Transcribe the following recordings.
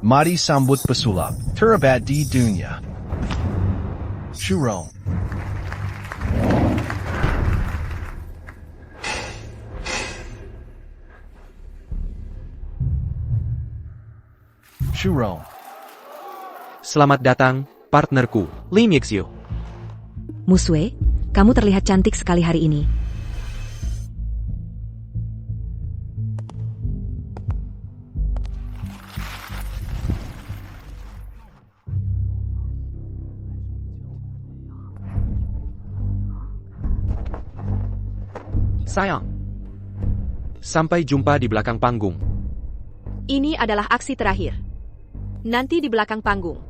Mari sambut pesulap, terabad di dunia. Shurong. Shurong. Selamat datang, partnerku, Lim Yixio. Musue, kamu terlihat cantik sekali hari ini. Sayang. Sampai jumpa di belakang panggung. Ini adalah aksi terakhir. Nanti di belakang panggung.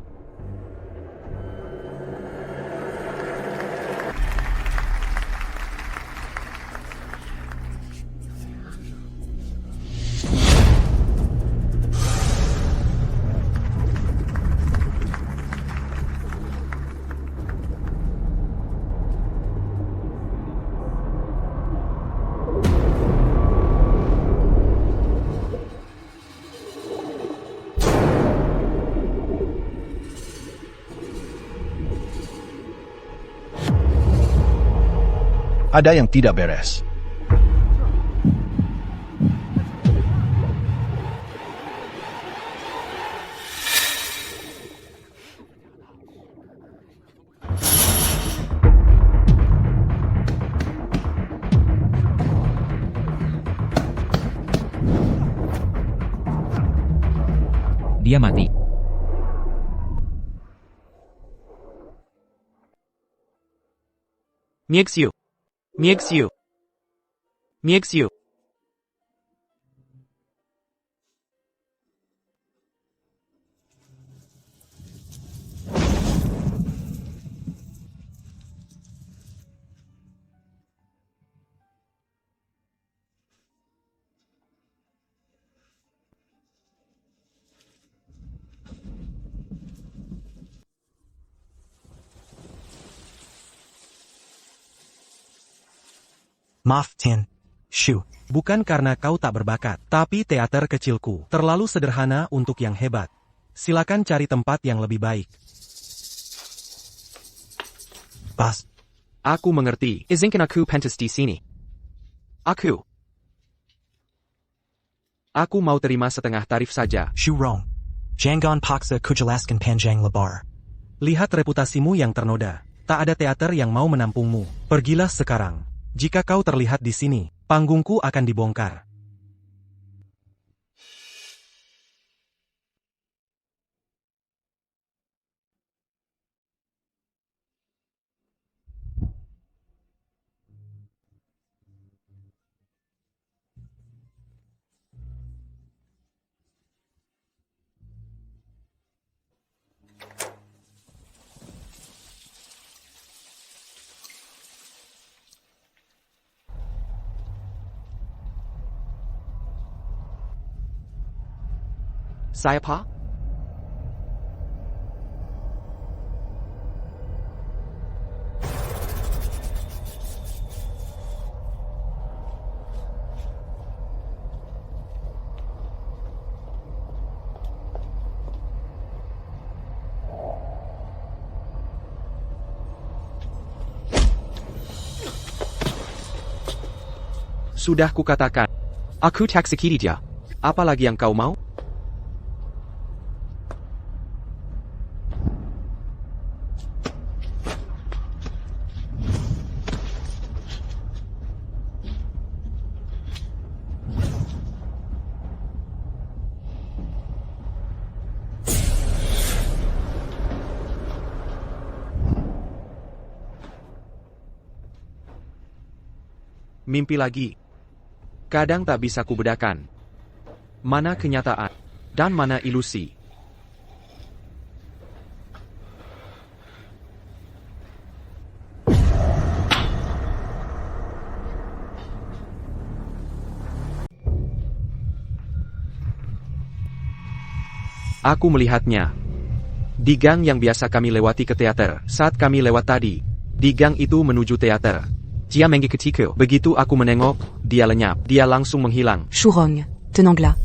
Ada yang tidak beres. Dia mati. Mixio. Mixio. Mixio. Maaf Tin. Shu. Bukan karena kau tak berbakat, tapi teater kecilku terlalu sederhana untuk yang hebat. Silakan cari tempat yang lebih baik. Bas. Aku mengerti. Izinkan aku pentas di sini. Aku mau terima setengah tarif saja. Shu Rong. Jangan paksa kujelaskan panjang lebar. Lihat reputasimu yang ternoda. Tak ada teater yang mau menampungmu. Pergilah sekarang. Jika kau terlihat di sini, panggungku akan dibongkar. Saya Pak? Sudah kukatakan. Aku tak sakiti dia. Apa lagi yang kau mau? Mimpi lagi. Kadang tak bisa kubedakan. Mana kenyataan dan mana ilusi. Aku melihatnya. Di gang yang biasa kami lewati ke teater, saat kami lewat tadi, di gang itu menuju teater. Dia mengikutiku. Begitu aku menengok, dia lenyap. Dia langsung menghilang. Shurong, tenang là.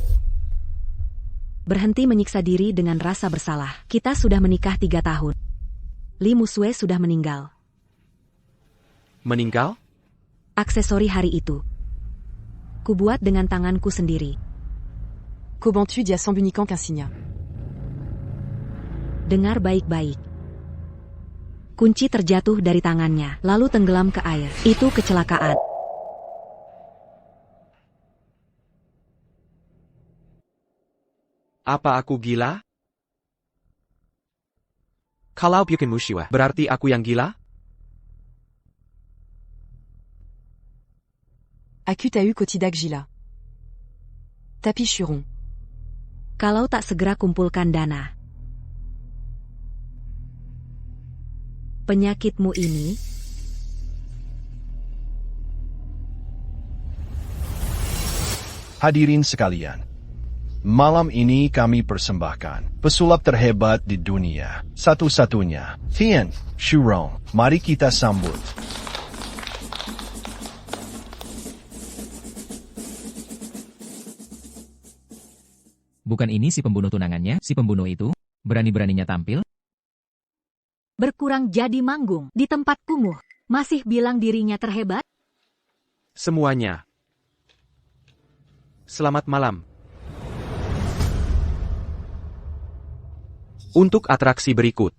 Berhenti menyiksa diri dengan rasa bersalah. Kita sudah menikah 3 tahun. Li Musue sudah meninggal. Meninggal? Aksesori hari itu. Kubuat dengan tanganku sendiri. Kobantu dia semble uniquement qu'un signe. Dengar baik-baik. Kunci terjatuh dari tangannya, lalu tenggelam ke air. Itu kecelakaan. Apa aku gila? Kalau bukan Musue, berarti aku yang gila? Aku Kotidak Gila. Tapi Churon. Kalau tak segera kumpulkan dana. Penyakitmu ini Hadirin sekalian, malam ini kami persembahkan pesulap terhebat di dunia, satu-satunya, Tian Shurong. Mari kita sambut. Bukan ini si pembunuh tunangannya, si pembunuh itu? Berani-beraninya tampil? berkurang jadi manggung di tempat kumuh. Masih bilang dirinya terhebat? Semuanya. Selamat malam. Untuk atraksi berikut.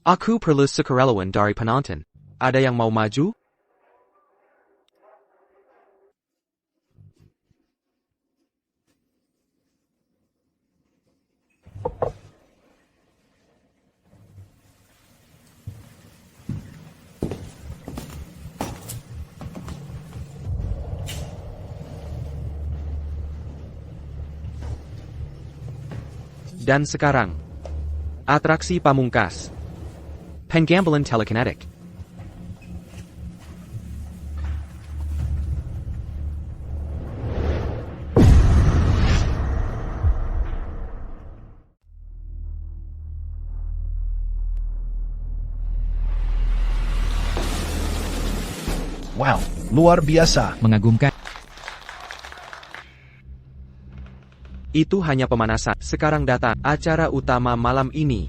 Aku perlu sukarelawan dari penonton. Ada yang mau maju? Dan sekarang, atraksi pamungkas. Pengambilan telekinetik. Wow, luar biasa. Mengagumkan. Itu hanya pemanasan. Sekarang datang acara utama malam ini.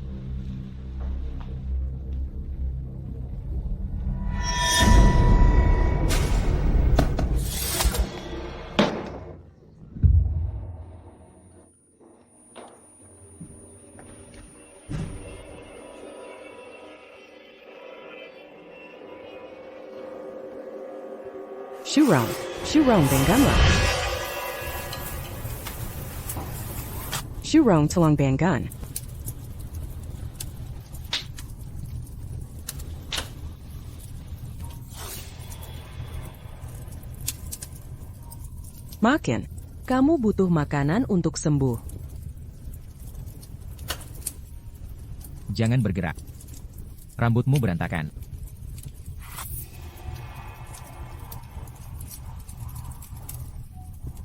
Shurong Bangunlah. Shurong Tulong Bangun. Makan. Kamu butuh makanan untuk sembuh. Jangan bergerak. Rambutmu berantakan.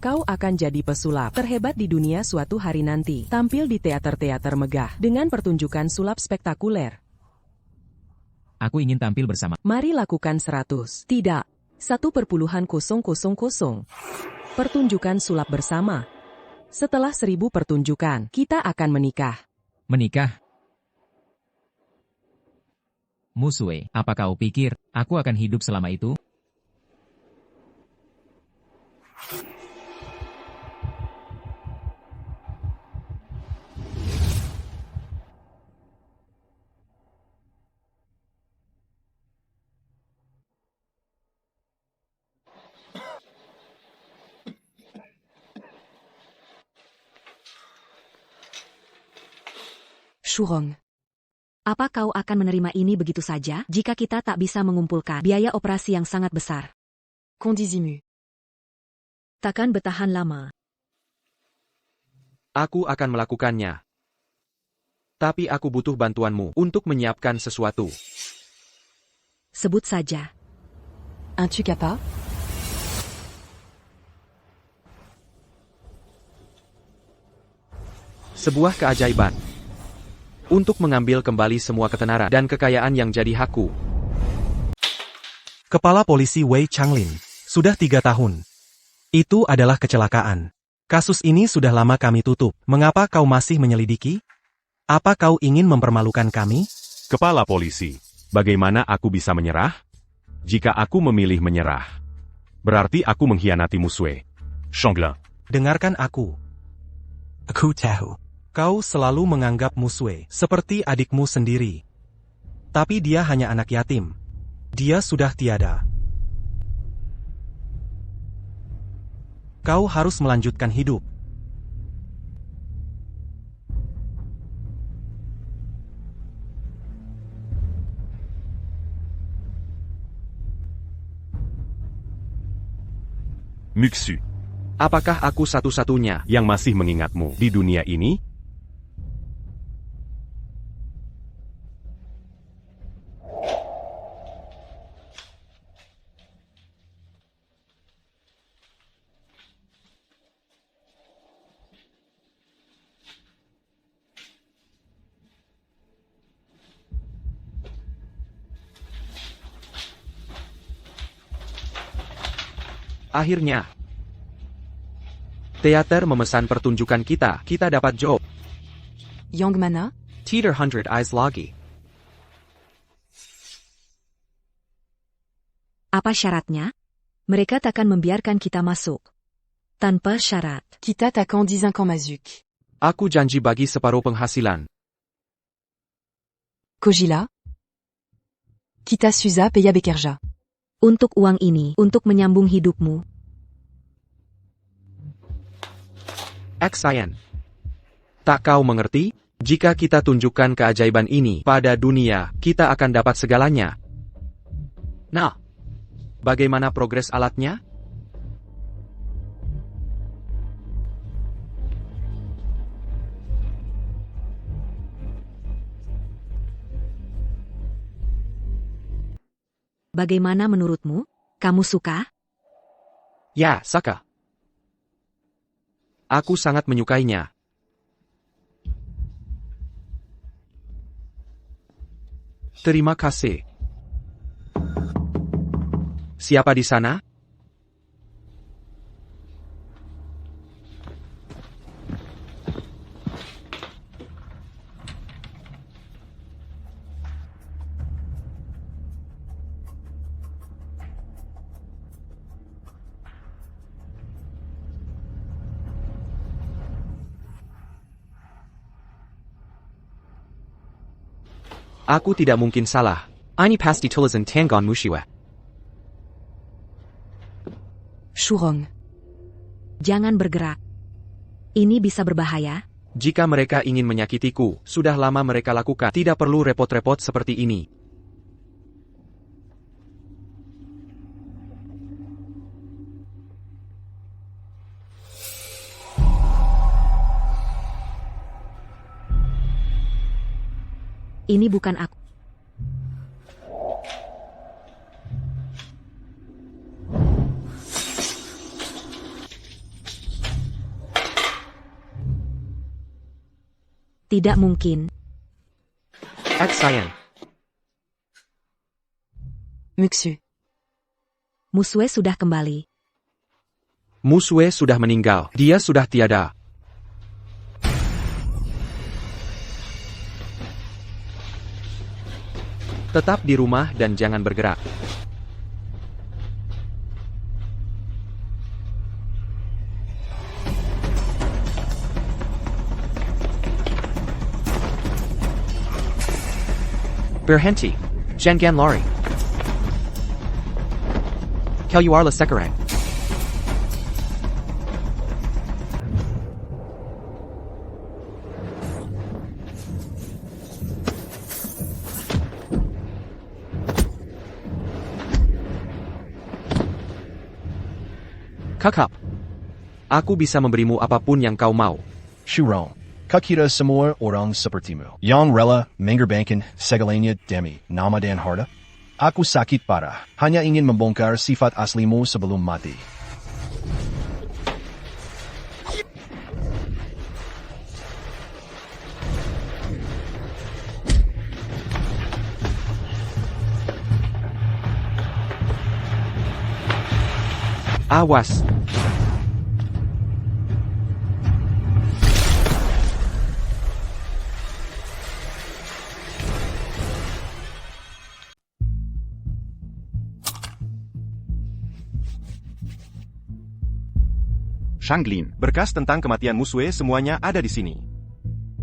Kau akan jadi pesulap terhebat di dunia suatu hari nanti. Tampil di teater-teater megah dengan pertunjukan sulap spektakuler. Aku ingin tampil bersama. Mari lakukan 100. Tidak. 1,000. Pertunjukan sulap bersama. Setelah 1000 pertunjukan, kita akan menikah. Menikah? Musue, apa kau pikir, aku akan hidup selama itu? Shurong. Apa kau akan menerima ini begitu saja jika kita tak bisa mengumpulkan biaya operasi yang sangat besar? Kondizimu. Takkan bertahan lama. Aku akan melakukannya. Tapi aku butuh bantuanmu untuk menyiapkan sesuatu. Sebut saja. Un tu capable? Sebuah keajaiban. Untuk mengambil kembali semua ketenaran dan kekayaan yang jadi hakku. Kepala Polisi Wei Changlin. Sudah 3 tahun. Itu adalah kecelakaan. Kasus ini sudah lama kami tutup. Mengapa kau masih menyelidiki? Apa kau ingin mempermalukan kami? Kepala polisi, bagaimana aku bisa menyerah? Jika aku memilih menyerah, berarti aku mengkhianati Musue. Shongla. Dengarkan aku. Aku tahu. Kau selalu menganggap Musue seperti adikmu sendiri. Tapi dia hanya anak yatim. Dia sudah tiada. Kau harus melanjutkan hidup. Muksu, Apakah aku satu-satunya? yang masih mengingatmu di dunia ini? Akhirnya, teater memesan pertunjukan kita. Kita dapat job. Yang mana? Teater 100 Eyes lagi. Apa syaratnya? Mereka takkan membiarkan kita masuk. Tanpa syarat. Kita takkan dizinkan mazuk. Aku janji bagi separuh penghasilan. Kojila? Kita Suza Peya Bekerja. Untuk uang ini, untuk menyambung hidupmu. Xayan. Tak kau mengerti? Jika kita tunjukkan keajaiban ini pada dunia, kita akan dapat segalanya. Nah, bagaimana progres alatnya? Bagaimana menurutmu? Kamu suka? Ya, Saka. Aku sangat menyukainya. Terima kasih. Siapa di sana? Aku tidak mungkin salah. Ini pasti tulisan Tangon Mushiwa. Shurong. Jangan bergerak. Ini bisa berbahaya. Jika mereka ingin menyakitiku, sudah lama mereka lakukan. Tidak perlu repot-repot seperti ini. Ini bukan aku. Tidak mungkin. Xayan. Muksu. Musue sudah kembali. Musue sudah meninggal. Dia sudah tiada. Tetap di rumah dan jangan bergerak. Berhenti. Jangan lari. Keluarlah sekarang. Kakak. Aku bisa memberimu apapun yang kau mau. Shurong, kakira semua orang sepertimu. Yang rela mengorbankan segalanya demi nama dan harta. Aku sakit parah, hanya ingin membongkar sifat aslimu sebelum mati. Awas. Changlin. Berkas tentang kematian Musue semuanya ada di sini.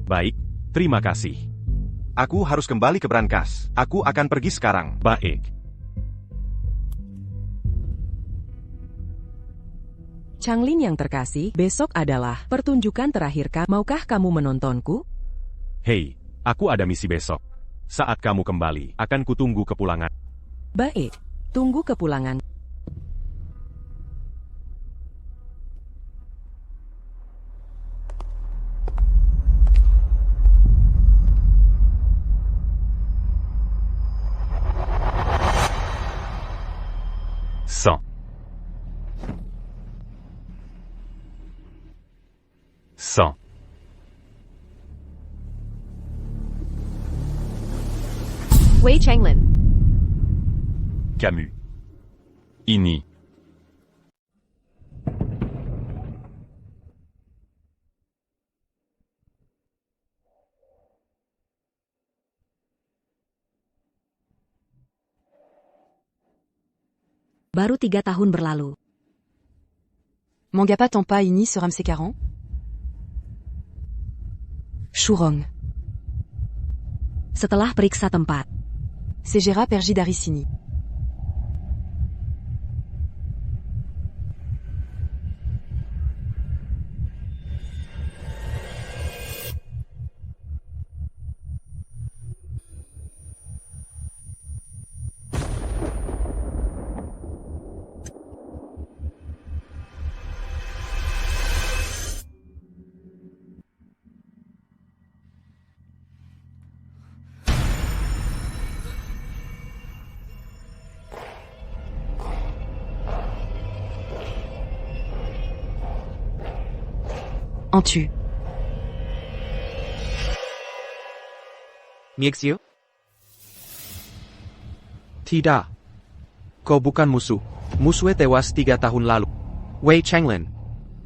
Baik, terima kasih. Aku harus kembali ke brankas. Aku akan pergi sekarang. Baik. Changlin yang terkasih, besok adalah pertunjukan terakhir Maukah kamu menontonku? Hei, aku ada misi besok. Saat kamu kembali, akan kutunggu kepulangan. Baik, tunggu kepulangan. Song. Song. Wei Changlin. Camus. Ini. Baru 3 tahun berlalu. Mangapa Tampa ini sur MC40? Shurong. Setelah periksa tempat, Segera Pergi Darissini. En tu. Mixio? Tidak. Kau bukan musuh. Musue tewas 3 tahun lalu. Wei Changlin.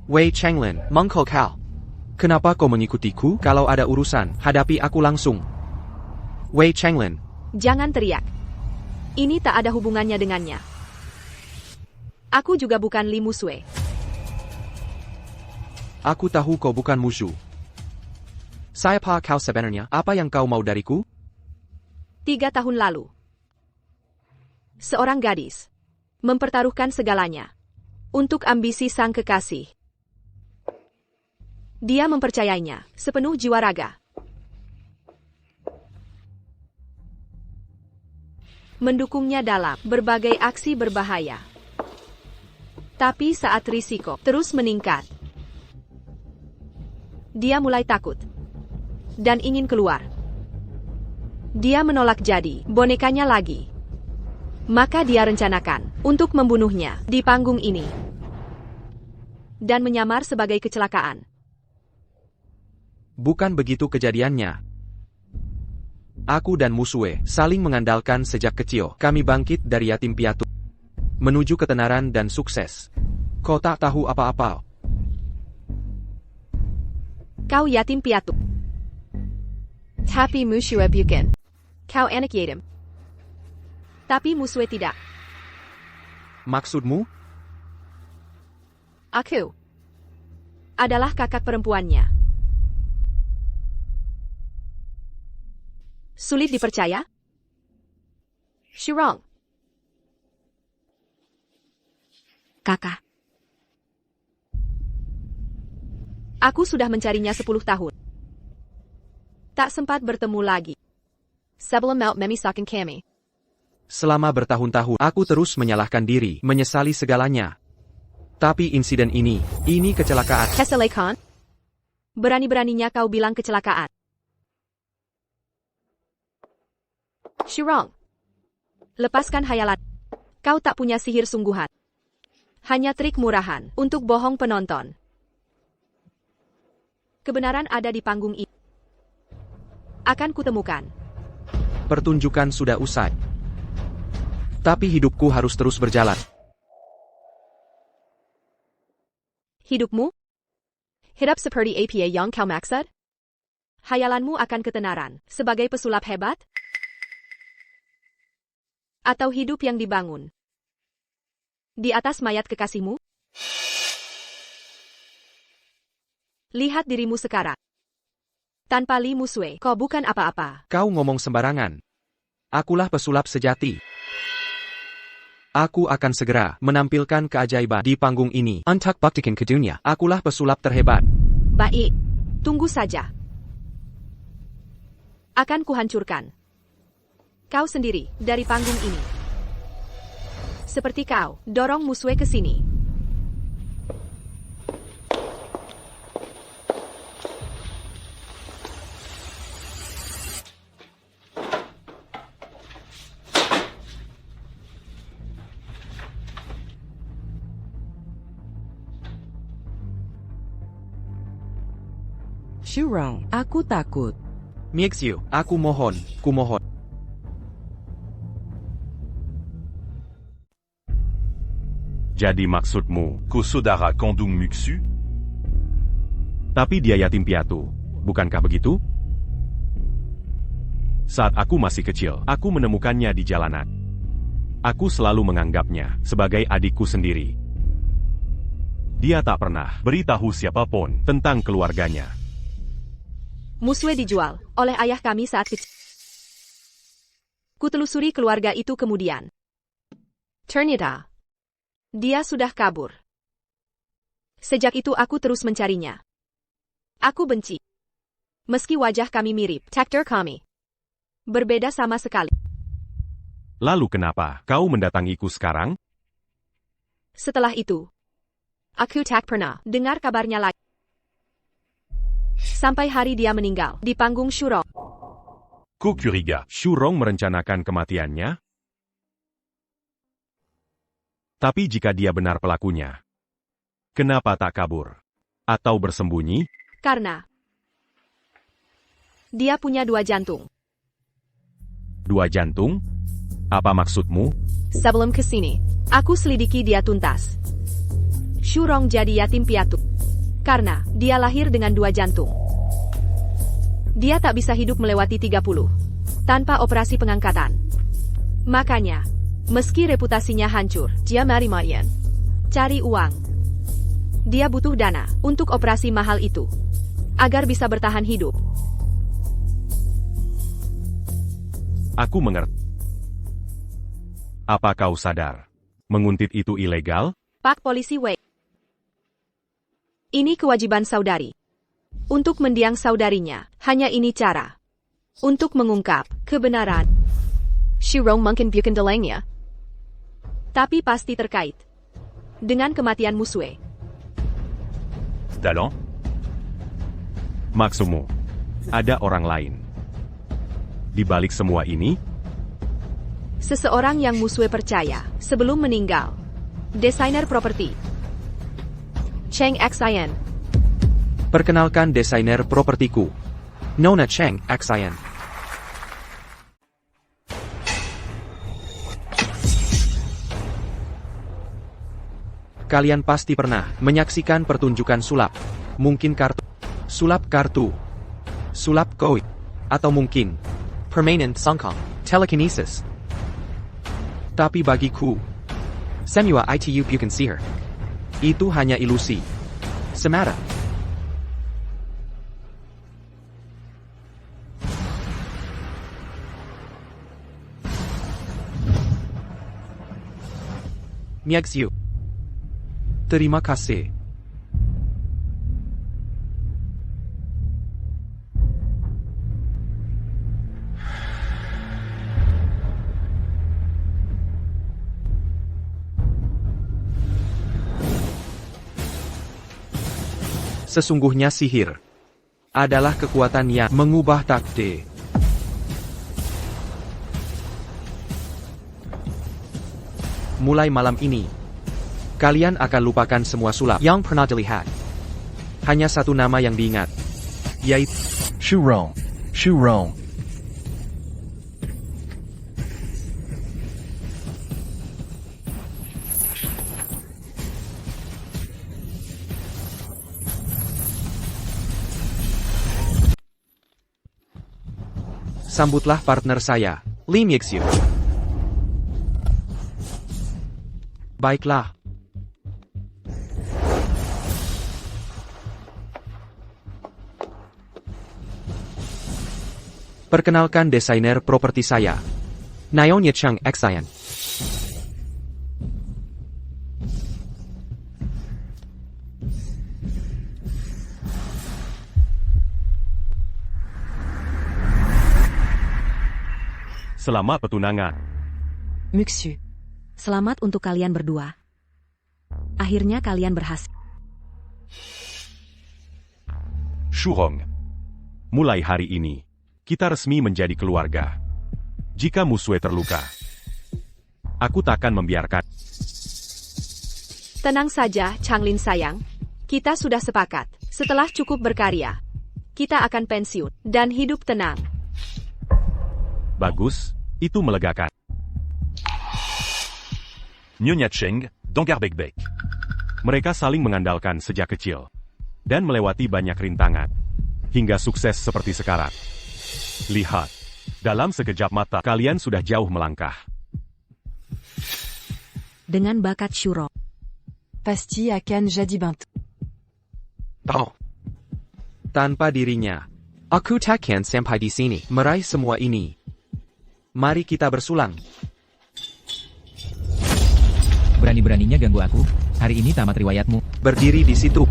Wei Changlin, Mengko kau. Kenapa kau mengikutiku? Kalau ada urusan, hadapi aku langsung. Wei Changlin. jangan teriak. Ini tak ada hubungannya dengannya. Aku juga bukan Li Musue. Aku tahu kau bukan musuh. Siapa kau sebenarnya? Apa yang kau mau dariku? 3 tahun lalu. Seorang gadis mempertaruhkan segalanya untuk ambisi sang kekasih. Dia mempercayainya sepenuh jiwa raga. Mendukungnya dalam berbagai aksi berbahaya. Tapi saat risiko terus meningkat, dia mulai takut dan ingin keluar. Dia menolak jadi bonekanya lagi. Maka dia rencanakan untuk membunuhnya di panggung ini dan menyamar sebagai kecelakaan. Bukan begitu kejadiannya. Aku dan Musue saling mengandalkan sejak kecil. Kami bangkit dari yatim piatu menuju ketenaran dan sukses. Kau tak tahu apa-apa. Kau yatim piatu. Tapi Musue bukan. Kau anak yatim. Tapi Musue tidak. Maksudmu? Aku adalah kakak perempuannya. Sulit dipercaya? Shurong. Kakak. Aku sudah mencarinya 10 tahun. Tak sempat bertemu lagi. Sebelum Mount memisakan kami. Selama bertahun-tahun, aku terus menyalahkan diri, menyesali segalanya. Tapi insiden ini kecelakaan. Kesalahan? Berani-beraninya kau bilang kecelakaan. Shurong. Lepaskan hayalan. Kau tak punya sihir sungguhan. Hanya trik murahan untuk bohong penonton. Kebenaran ada di panggung ini. Akan kutemukan. Pertunjukan sudah usai. Tapi hidupku harus terus berjalan. Hidupmu? Hidup seperti apa yang kau maksud? Hayalanmu akan ketenaran sebagai pesulap hebat? Atau hidup yang dibangun di atas mayat kekasihmu? Lihat dirimu sekarang. Tanpa Li Musue, kau bukan apa-apa. Kau ngomong sembarangan. Akulah pesulap sejati. Aku akan segera menampilkan keajaiban di panggung ini. Antak buktikan ke dunia. Akulah pesulap terhebat. Baik, tunggu saja. Akan kuhancurkan kau sendiri dari panggung ini. Seperti kau, dorong Musue ke sini. Shurong, aku takut. Miexu, aku mohon, kumohon. Jadi maksudmu, Kosodara Kandung Muksu? tapi dia yatim piatu, bukankah begitu? Saat aku masih kecil, aku menemukannya di jalanan. Aku selalu menganggapnya sebagai adikku sendiri. Dia tak pernah beritahu siapapun tentang keluarganya. Musue dijual oleh ayah kami saat kecil. Kutelusuri keluarga itu kemudian. Ternyata, dia sudah kabur. Sejak itu aku terus mencarinya. Aku benci. Meski wajah kami mirip, takdir kami berbeda sama sekali. Lalu kenapa kau mendatangiku sekarang? Setelah itu, aku tak pernah dengar kabarnya lagi. Sampai hari dia meninggal di panggung Shurong. Kokuriga. Shurong merencanakan kematiannya? Tapi jika dia benar pelakunya, kenapa tak kabur? Atau bersembunyi? Karena dia punya 2 jantung. 2 jantung? Apa maksudmu? Sebelum kesini, aku selidiki dia tuntas. Shurong jadi yatim piatu karena dia lahir dengan 2 jantung. Dia tak bisa hidup melewati 30 tanpa operasi pengangkatan. Makanya, meski reputasinya hancur, dia mari-marian cari uang. Dia butuh dana untuk operasi mahal itu agar bisa bertahan hidup. Aku mengerti. Apa kau sadar? Menguntit itu ilegal? Pak Polisi Wei. Ini kewajiban saudari. Untuk mendiang saudarinya, hanya ini cara. Untuk mengungkap kebenaran. Shurong mungkin bukan delangnya. Tapi pasti terkait dengan kematian Musue. Talent? Maksudmu, ada orang lain di balik semua ini? Seseorang yang Musue percaya sebelum meninggal. Desainer properti Cheng Xian. Perkenalkan desainer propertiku, Nona Cheng Xian. Kalian pasti pernah menyaksikan pertunjukan sulap. Mungkin kartu, sulap kartu, sulap koin, atau mungkin permainan songkang, telekinesis. Tapi bagiku, semua itu bukan sihir. Itu hanya ilusi semata. Miexu. Terima kasih. Sesungguhnya sihir adalah kekuatan yang mengubah takdir. Mulai malam ini, kalian akan lupakan semua sulap yang pernah dilihat. Hanya satu nama yang diingat, yaitu Shurong. Shurong. sambutlah partner saya, Li Miexu. Baiklah. Perkenalkan desainer properti saya. Naonya Chung Xian. Selamat petunangan. Muxu. Selamat untuk kalian berdua. Akhirnya kalian berhasil. Shuhong. Mulai hari ini, kita resmi menjadi keluarga. Jika Musue terluka, aku takkan membiarkan. Tenang saja, Changlin sayang. Kita sudah sepakat. Setelah cukup berkarya, kita akan pensiun dan hidup tenang. Bagus, itu melegakan. Nyonya Cheng, Donggar Bekbek. Mereka saling mengandalkan sejak kecil. Dan melewati banyak rintangan. Hingga sukses seperti sekarang. Lihat, dalam sekejap mata kalian sudah jauh melangkah. Dengan bakat Shuro, Pasti akan jadi bantu. Tanpa dirinya, aku takkan sampai di sini meraih semua ini. Mari kita bersulang. Berani-beraninya ganggu aku. Hari ini tamat riwayatmu. Berdiri di situ.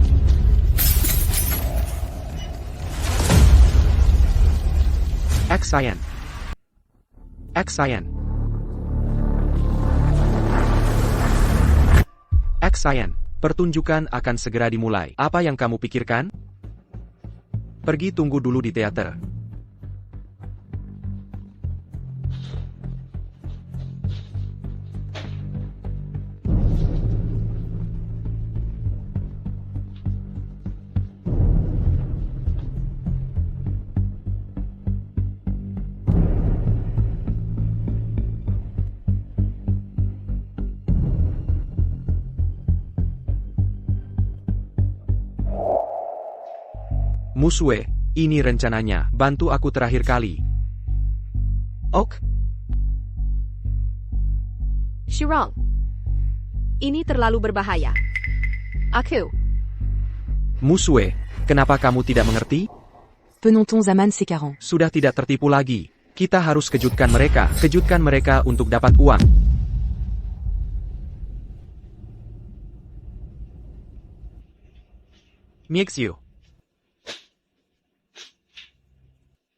Xian. Xian. Xian. Pertunjukan akan segera dimulai. Apa yang kamu pikirkan? Pergi tunggu dulu di teater. Musue, ini rencananya. Bantu aku terakhir kali. Ok. Shirong. Ini terlalu berbahaya. Aku. Musue, kenapa kamu tidak mengerti? Penonton zaman sekarang. Sudah tidak tertipu lagi. Kita harus kejutkan mereka. Kejutkan mereka untuk dapat uang. Miexiu.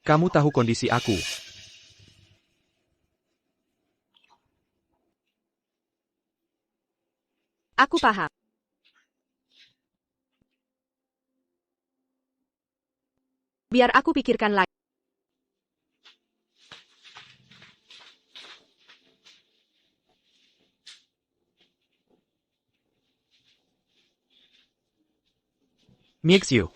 Kamu tahu kondisi aku. Aku paham. Biar aku pikirkan lagi. Miexiu.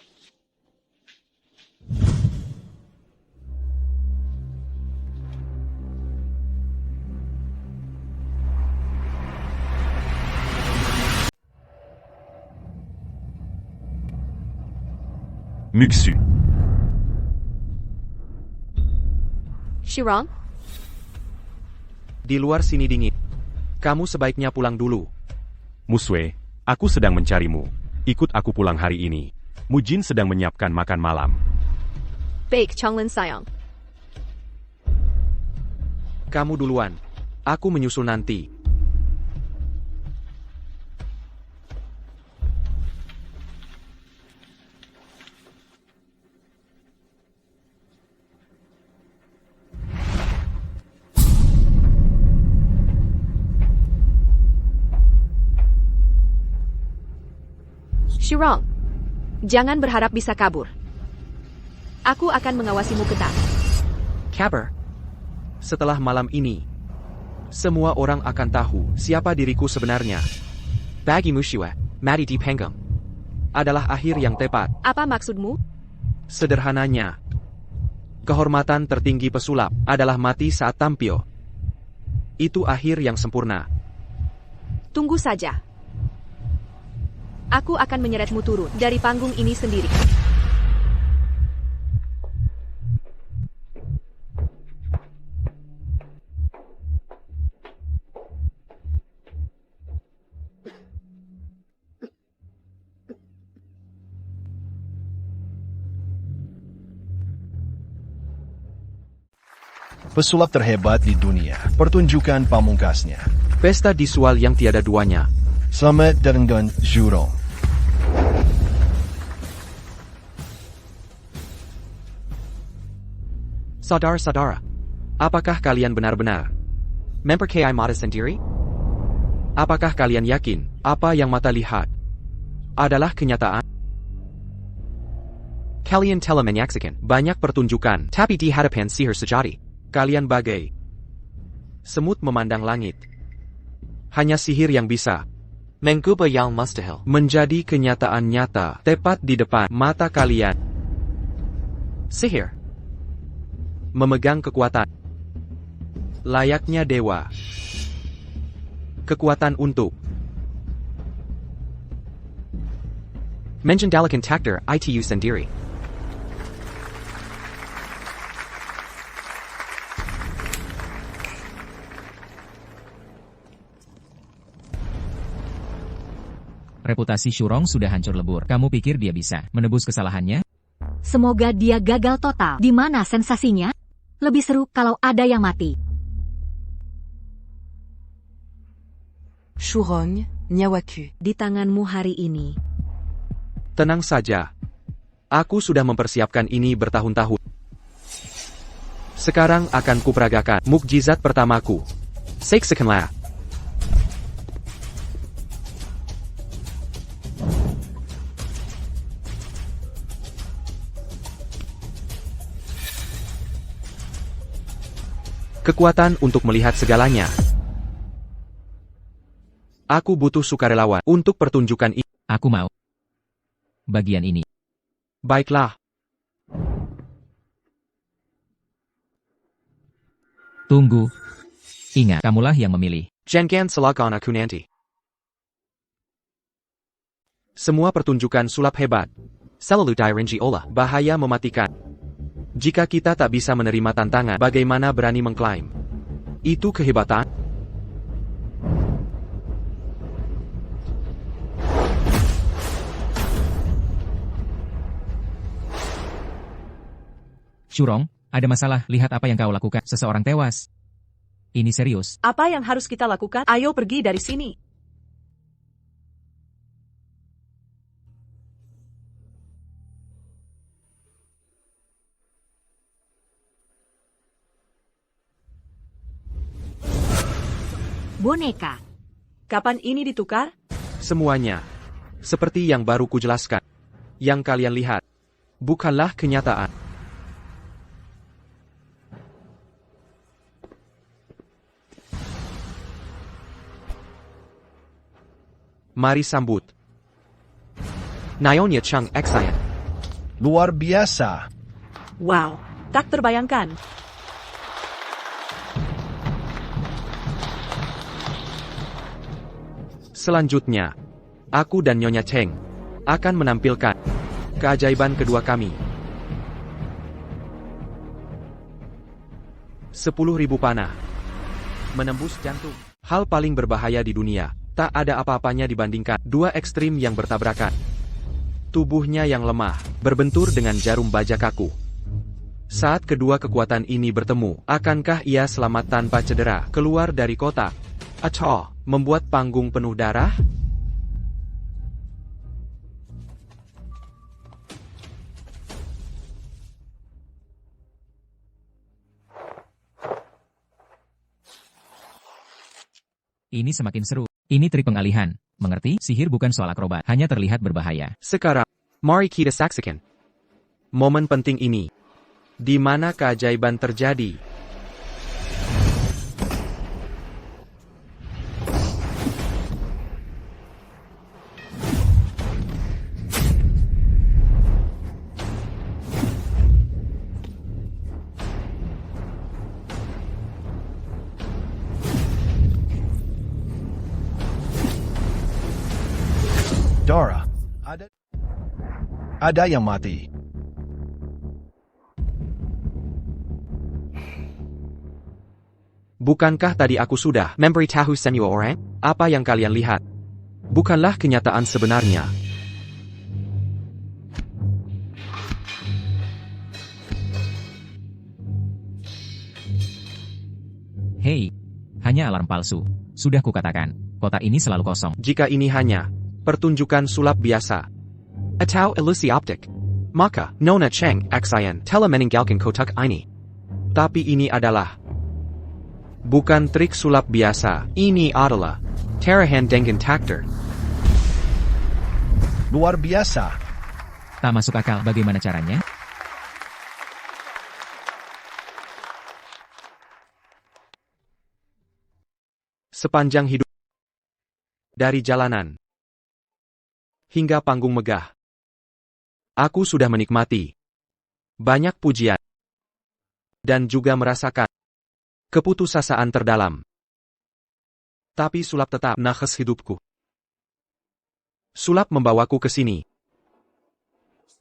Muxu. Shirong, Di luar sini dingin. Kamu sebaiknya pulang dulu. Musue, aku sedang mencarimu. Ikut aku pulang hari ini. Mujin sedang menyiapkan makan malam. baik Changlin sayang. Kamu duluan. Aku menyusul nanti. Shirong, jangan berharap bisa kabur. Aku akan mengawasimu ketat. Kabar. Setelah malam ini, semua orang akan tahu siapa diriku sebenarnya. Bagi Musue, mati di panggung. Adalah akhir yang tepat. Apa maksudmu? Sederhananya, kehormatan tertinggi pesulap adalah mati saat tampil. Itu akhir yang sempurna. Tunggu saja. Aku akan menyeretmu turun dari panggung ini sendiri. pesulap terhebat di dunia. Pertunjukan pamungkasnya. Pesta visual yang tiada duanya. Selamat datang dan Jurong. Saudara-saudara, apakah kalian benar-benar mempercayai mata sendiri? Apakah kalian yakin apa yang mata lihat adalah kenyataan? Kalian telah menyaksikan banyak pertunjukan, tapi di hadapan sihir sejati, kalian bagai semut memandang langit. Hanya sihir yang bisa mengubah yang mustahil menjadi kenyataan nyata tepat di depan mata kalian. Sihir memegang kekuatan layaknya dewa. Kekuatan untuk mengendalikan takdir itu sendiri. Reputasi Shurong sudah hancur lebur. Kamu pikir dia bisa menebus kesalahannya? Semoga dia gagal total. Di mana sensasinya? Lebih seru kalau ada yang mati. Shurong, Nyawaku. Di tanganmu hari ini. Tenang saja. Aku sudah mempersiapkan ini bertahun-tahun. Sekarang akan kuperagakan mukjizat pertamaku. Saksikanlah. Kekuatan untuk melihat segalanya. Aku butuh sukarelawan untuk pertunjukan ini. Aku mau bagian ini. Baiklah. Tunggu. Ingat, kamulah yang memilih. Jangan salahkan aku nanti. Semua pertunjukan sulap hebat selalu dirinci oleh bahaya mematikan. Jika kita tak bisa menerima tantangan, bagaimana berani mengklaim itu kehebatan? Shurong, ada masalah. Lihat apa yang kau lakukan. Seseorang tewas. Ini serius. Apa yang harus kita lakukan? Ayo pergi dari sini. Boneka. Kapan ini ditukar? Semuanya. Seperti yang baru kujelaskan. Yang kalian lihat bukanlah kenyataan. Mari sambut Nyonya Chang Exayan. Luar biasa. Wow, tak terbayangkan. Selanjutnya, aku dan Nyonya Cheng akan menampilkan keajaiban kedua kami. 10.000 panah menembus jantung. Hal paling berbahaya di dunia, tak ada apa-apanya dibandingkan dua ekstrim yang bertabrakan. Tubuhnya yang lemah, berbentur dengan jarum baja kaku. Saat kedua kekuatan ini bertemu, akankah ia selamat tanpa cedera keluar dari kotak? Atau membuat panggung penuh darah? Ini semakin seru. Ini trik pengalihan. Mengerti? Sihir bukan soal akrobat, hanya terlihat berbahaya. Sekarang, mari kita saksikan momen penting ini. Di mana keajaiban terjadi. Dara, ada yang mati. Bukankah tadi aku sudah memberitahu semua orang? Apa yang kalian lihat bukanlah kenyataan sebenarnya. Hei, hanya alarm palsu. Sudah kukatakan, kotak ini selalu kosong. Jika ini hanya pertunjukan sulap biasa atau ilusi optik, maka Nona Cheng akan telah meninggalkan kotak ini. Tapi ini adalah bukan trik sulap biasa. Ini adalah tarihan dengan takdir. Luar biasa. Tak masuk akal bagaimana caranya? Sepanjang hidup, dari jalanan hingga panggung megah, aku sudah menikmati banyak pujian dan juga merasakan keputusasaan terdalam. Tapi sulap tetap nakas hidupku. Sulap membawaku ke sini.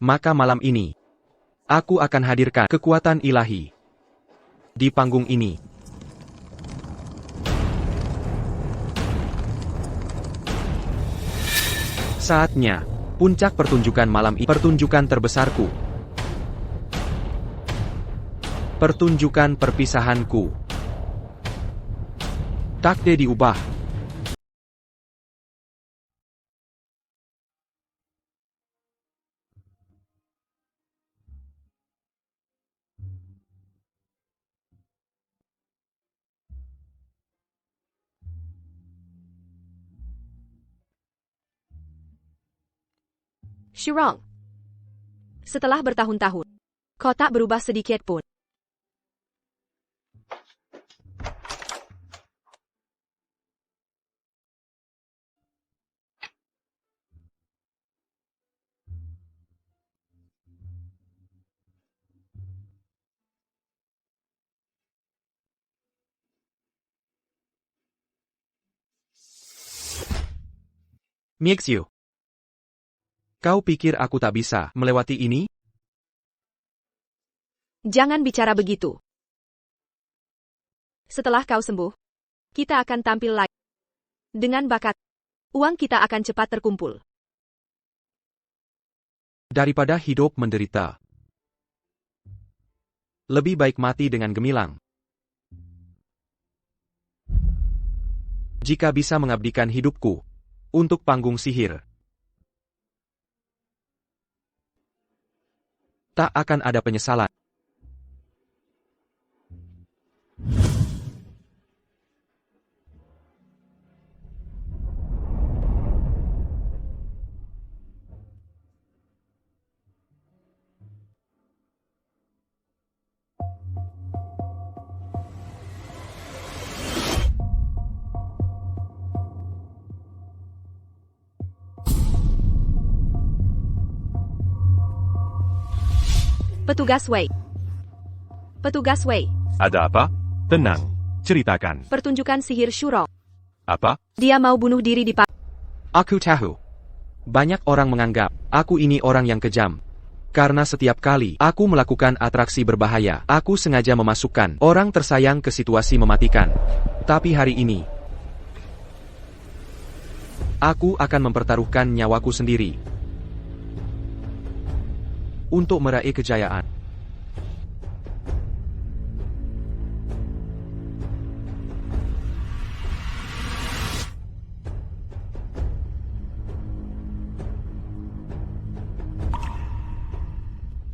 Maka malam ini, aku akan hadirkan kekuatan ilahi di panggung ini. Saatnya, puncak pertunjukan malam ini, pertunjukan terbesarku. Pertunjukan perpisahanku. Takde diubah. Shurong. Setelah bertahun-tahun, kau tak berubah sedikit pun. Mixu. Kau pikir aku tak bisa melewati ini? Jangan bicara begitu. Setelah kau sembuh, kita akan tampil lagi. Dengan bakat, uang kita akan cepat terkumpul. Daripada hidup menderita, lebih baik mati dengan gemilang. Jika bisa mengabdikan hidupku untuk panggung sihir, tak akan ada penyesalan. Petugas Wei. Petugas Wei. Ada apa? Tenang, ceritakan. Pertunjukan sihir Shurong. Apa? Dia mau bunuh diri di Aku tahu. Banyak orang menganggap aku ini orang yang kejam. Karena setiap kali aku melakukan atraksi berbahaya, aku sengaja memasukkan orang tersayang ke situasi mematikan. Tapi hari ini, aku akan mempertaruhkan nyawaku sendiri untuk meraih kejayaan.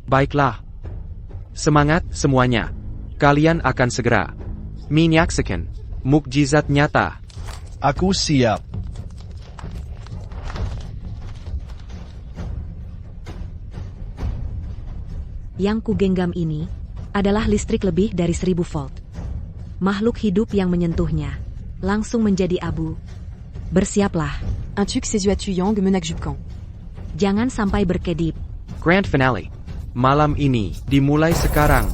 Baiklah. Semangat semuanya. Kalian akan segera menyaksikan mukjizat nyata. Aku siap. Yang kugenggam ini adalah listrik lebih dari 1000 volt. Makhluk hidup yang menyentuhnya langsung menjadi abu. Bersiaplah. Un truc Sezua Tuyang Menakjubkan. Jangan sampai berkedip. Grand Finale. Malam ini dimulai sekarang.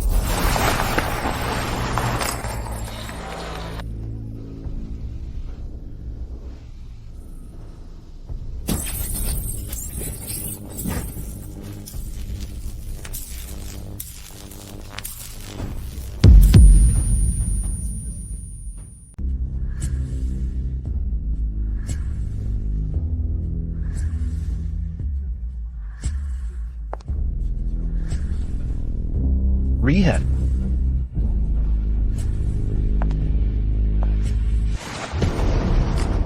Rehead.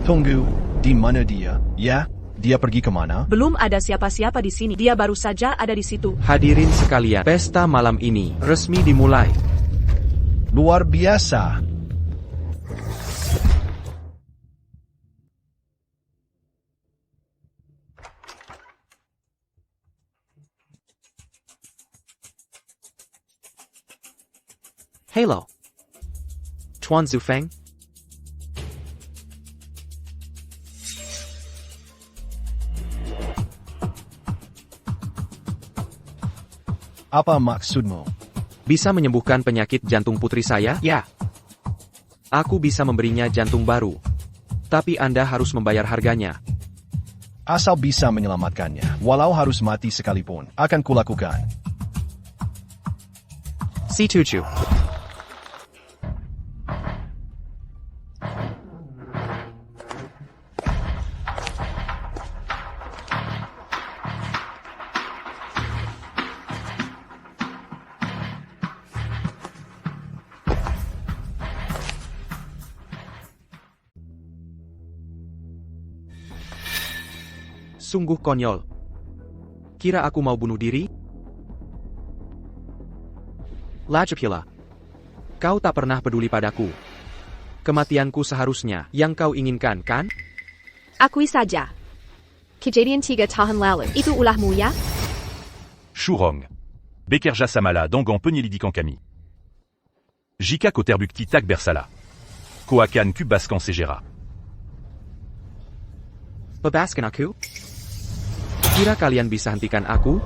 Tunggu, di mana dia? Ya, dia pergi kemana? Belum ada siapa-siapa di sini. Dia baru saja ada di situ. Hadirin sekalian, pesta malam ini resmi dimulai. Luar biasa. Halo. Tuan Zufeng? Apa maksudmu? Bisa menyembuhkan penyakit jantung putri saya? Ya. Aku bisa memberinya jantung baru. Tapi Anda harus membayar harganya. Asal bisa menyelamatkannya, walau harus mati sekalipun, akan kulakukan. Si Tucu. Sungguh konyol. Kira aku mau bunuh diri? Lajapila. Kau tak pernah peduli padaku. Kematianku seharusnya yang kau inginkan, kan? Akui saja. Kejadian 3 tahun lalu, itu ulahmu ya? Shurong. Bekerja Samala Dangan Penyelidik Kami. Jika Koterbukti Tak Bersala. Koakan Kubaskan Segera. Bebaskan aku? Kira kalian bisa hentikan aku?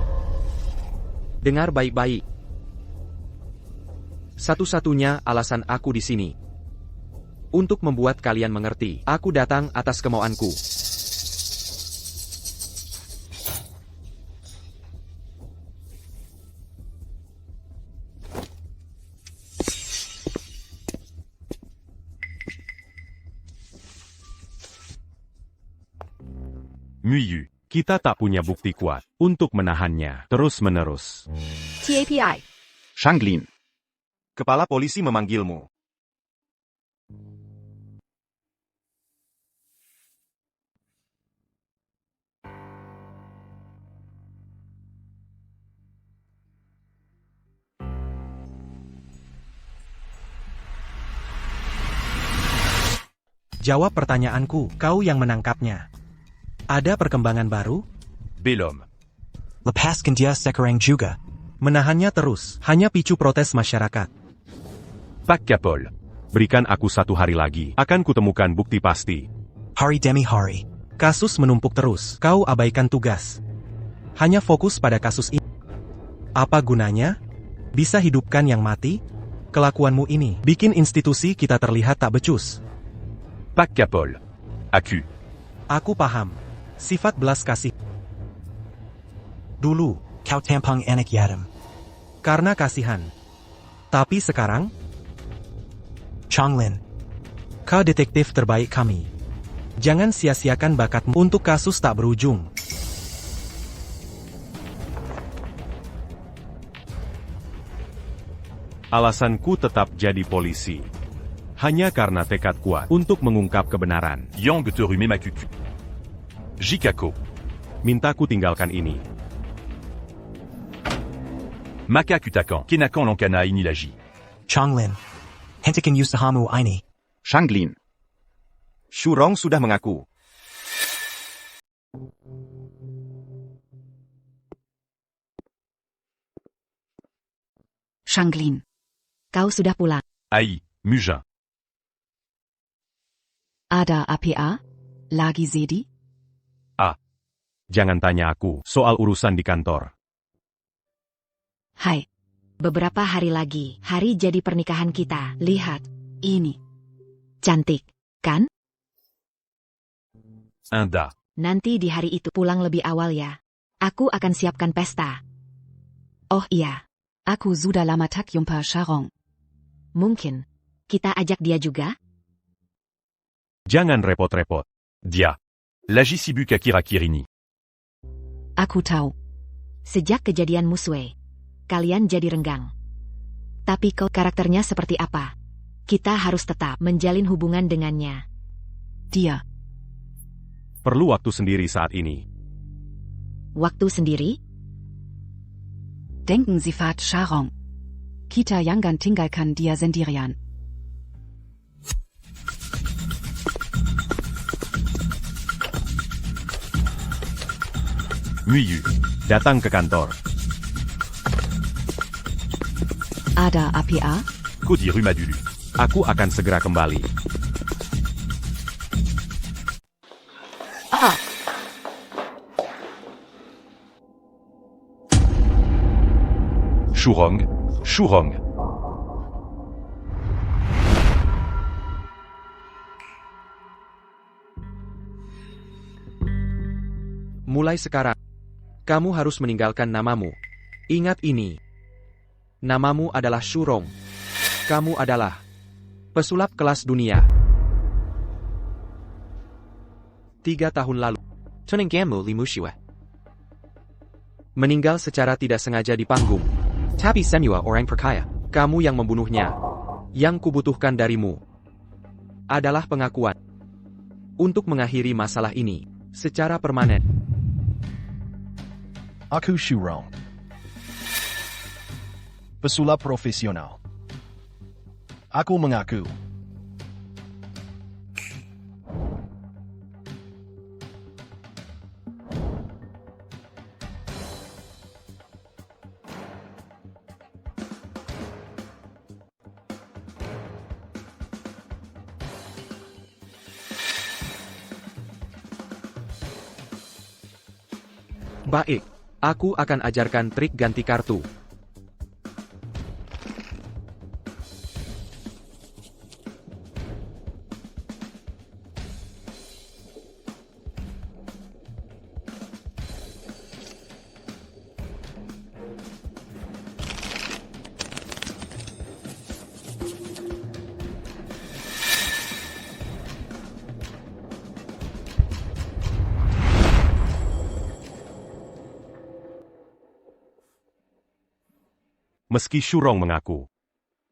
Dengar baik-baik. Satu-satunya alasan aku di sini. Untuk membuat kalian mengerti, aku datang atas kemauanku. Muyu, kita tak punya bukti kuat untuk menahannya terus-menerus. TAPI. Shanglin. Kepala polisi memanggilmu. Jawab pertanyaanku, kau yang menangkapnya. Ada perkembangan baru? Belum. Lepaskan dia sekarang juga. Menahannya terus, hanya picu protes masyarakat. Pak Kapol, berikan aku 1 hari lagi, akan kutemukan bukti pasti. Hari demi hari. Kasus menumpuk terus, kau abaikan tugas. Hanya fokus pada kasus ini. Apa gunanya? Bisa hidupkan yang mati? Kelakuanmu ini bikin institusi kita terlihat tak becus. Pak Kapol. Aku. Aku paham. Sifat belas kasih. Dulu, Kau tampang anak yatim. karena kasihan. Tapi sekarang, Changlin. kau detektif terbaik kami. Jangan sia-siakan bakatmu untuk kasus tak berujung. Alasanku tetap jadi polisi. Hanya karena tekad kuat untuk mengungkap kebenaran. Yang Geterume Makuku. Jikako. Mintaku tinggalkan ini. Maka Kutakan. Kenakan Lankana Inilaji. Changlin. Hentikan usahamu ini. Shanglin. Shurong sudah mengaku. Shanglin. Kau sudah pulang. Ai. Mujin. Ada APA? Lagi Zedi? Jangan tanya aku soal urusan di kantor. Hai. Beberapa hari lagi, hari jadi pernikahan kita. Lihat, ini. Cantik, kan? Inda. Nanti di hari itu pulang lebih awal ya. Aku akan siapkan pesta. Oh iya, Aku sudah lama tak jumpa Sharong. mungkin. Kita ajak dia juga? Jangan repot-repot. Dia. Laji Sibu Kakira Kirini. Aku tahu. Sejak kejadian Muswe, kalian jadi renggang. Tapi kau karakternya seperti apa? Kita harus tetap menjalin hubungan dengannya. Dia. perlu waktu sendiri saat ini. Waktu sendiri? Denken Sie Fat Sharong. Kita Yangan tinggalkan dia sendirian. Muyu, datang ke kantor. Ada APA? Cody rue Madulu. Aku akan segera kembali. Ah! Shurong, Shurong. Mulai sekarang, kamu harus meninggalkan namamu. Ingat ini. Namamu adalah Shurong. Kamu adalah pesulap kelas dunia. 3 tahun lalu, Tuninggamu Limushua meninggal secara tidak sengaja di panggung. Tapi semua orang percaya, kamu yang membunuhnya. Yang kubutuhkan darimu adalah pengakuan untuk mengakhiri masalah ini secara permanen. Aku Shurong. Pesulap profesional. Aku mengaku. Baik, aku akan ajarkan trik ganti kartu. Meski Shurong mengaku,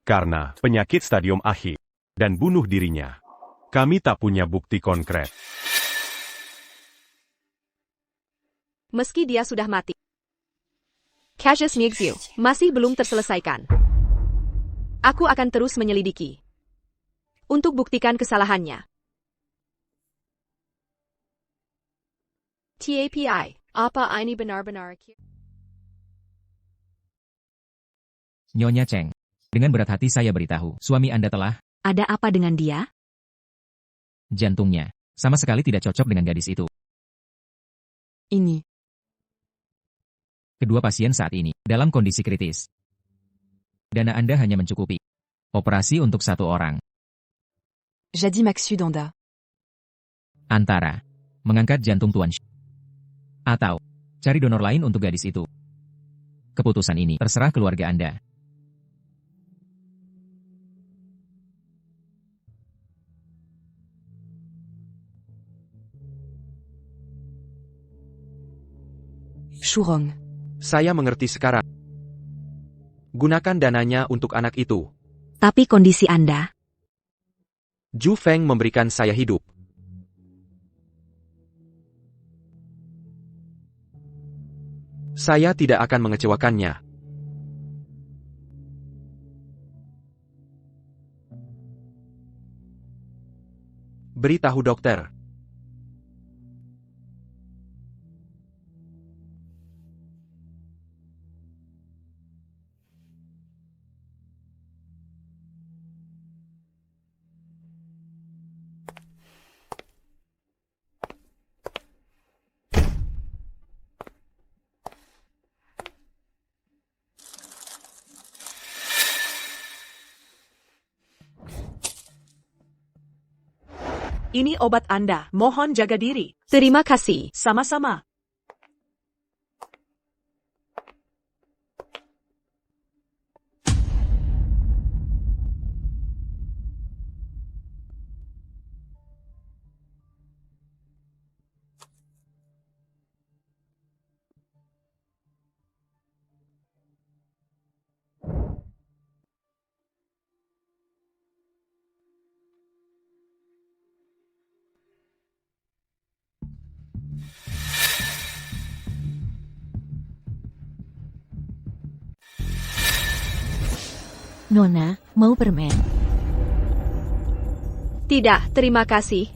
karena penyakit stadium akhir dan bunuh dirinya, kami tak punya bukti konkret. Meski dia sudah mati. Cassius Nixio masih belum terselesaikan. Aku akan terus menyelidiki untuk buktikan kesalahannya. TAPI, apa ini benar-benar? Nyonya Cheng. Dengan berat hati saya beritahu, suami Anda telah... Ada apa dengan dia? Jantungnya sama sekali tidak cocok dengan gadis itu. Ini. Kedua pasien saat ini dalam kondisi kritis. Dana Anda hanya mencukupi operasi untuk 1 orang. Jadi Maksud Anda. Antara mengangkat jantung Tuan atau cari donor lain untuk gadis itu. Keputusan ini terserah keluarga Anda. Shurong. Saya mengerti sekarang. Gunakan dananya untuk anak itu. Tapi kondisi Anda? Ju Feng memberikan saya hidup. Saya tidak akan mengecewakannya. Beritahu dokter. Ini obat Anda. Mohon jaga diri. Terima kasih. Sama-sama. Nona, mau permen? Tidak, terima kasih.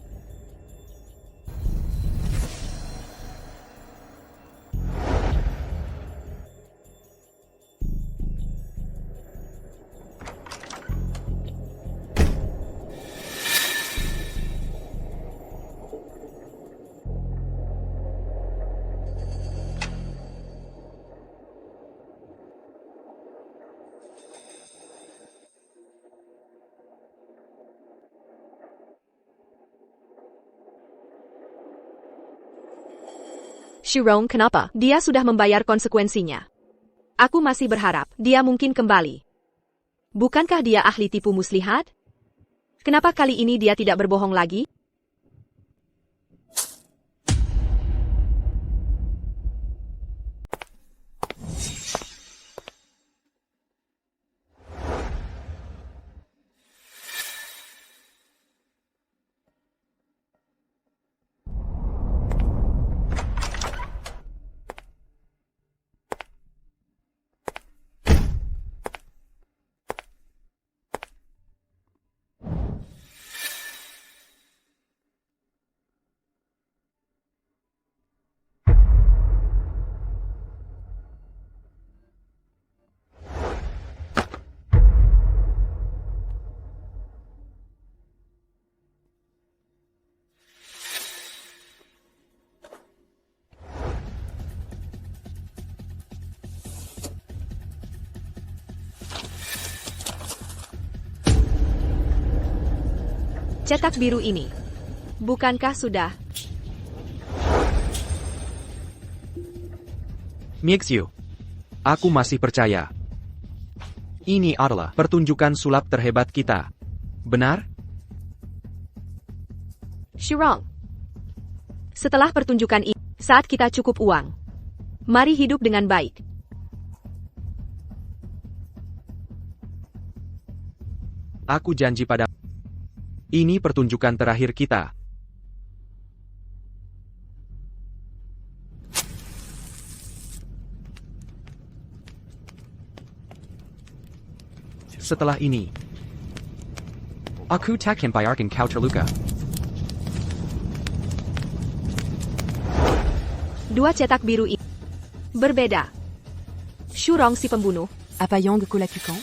Shirong, kenapa? Dia sudah membayar konsekuensinya. Aku masih berharap dia mungkin kembali. Bukankah dia ahli tipu muslihat? Kenapa kali ini dia tidak berbohong lagi? Cetak biru ini. Bukankah sudah? Mixu. Aku masih percaya. Ini adalah pertunjukan sulap terhebat kita. Benar? Shirong. Setelah pertunjukan ini, saat kita cukup uang, mari hidup dengan baik. Aku janji pada. Ini pertunjukan terakhir kita. Setelah ini, aku takkan biarkan kau terluka. Dua cetak biru ini berbeda. Shurong si pembunuh. Apa yang kau lakukan?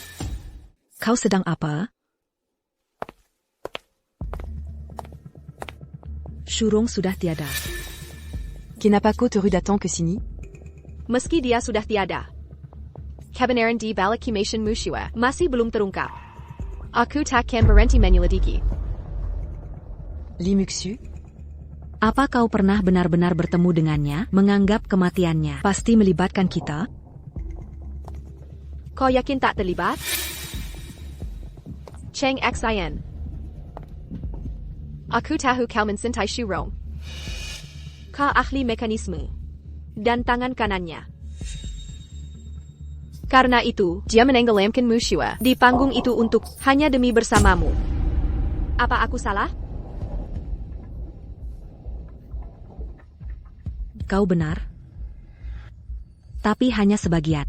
Kau sedang apa? Shurong sudah tiada. Kenapa kau terus datang ke sini? Meski dia sudah tiada. Kebenaran di balik Kimation Mushua masih belum terungkap. Aku takkan berhenti menyelidiki. Li Muxu? Apa kau pernah benar-benar bertemu dengannya, menganggap kematiannya pasti melibatkan kita? Kau yakin tak terlibat? Cheng Xian. Aku tahu kau mencintai Shirong. Kau ahli mekanisme. Dan tangan kanannya. Karena itu, dia menenggelamkan Mushua di panggung itu untuk hanya demi bersamamu. Apa aku salah? Kau benar. Tapi hanya sebagian.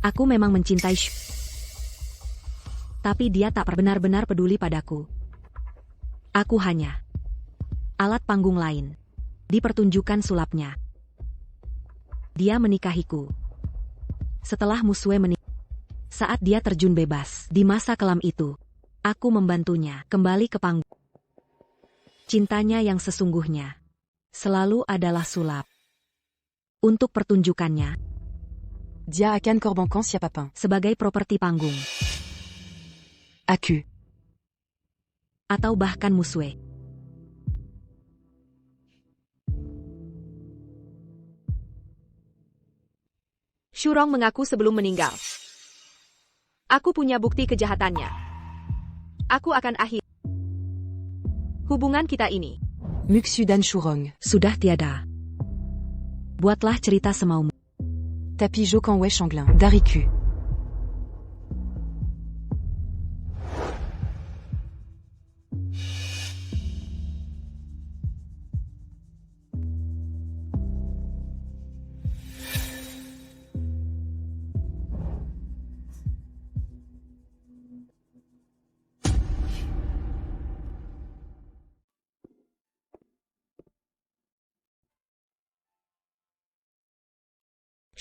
Aku memang mencintai tapi dia tak benar-benar peduli padaku. Aku hanya alat panggung lain di pertunjukan sulapnya. Dia menikahiku. Setelah Musue menikah, saat dia terjun bebas di masa kelam itu, aku membantunya kembali ke panggung. Cintanya yang sesungguhnya selalu adalah sulap. Untuk pertunjukannya, dia akan korbankan siapapun sebagai properti panggung. Aku. Atau bahkan Musue. Shurong mengaku sebelum meninggal. Aku punya bukti kejahatannya. Aku akan akhiri hubungan kita ini. Muxu dan Shurong. Sudah tiada. Buatlah cerita semaumu. Tapi Jo Kanwei Changlin, dariku.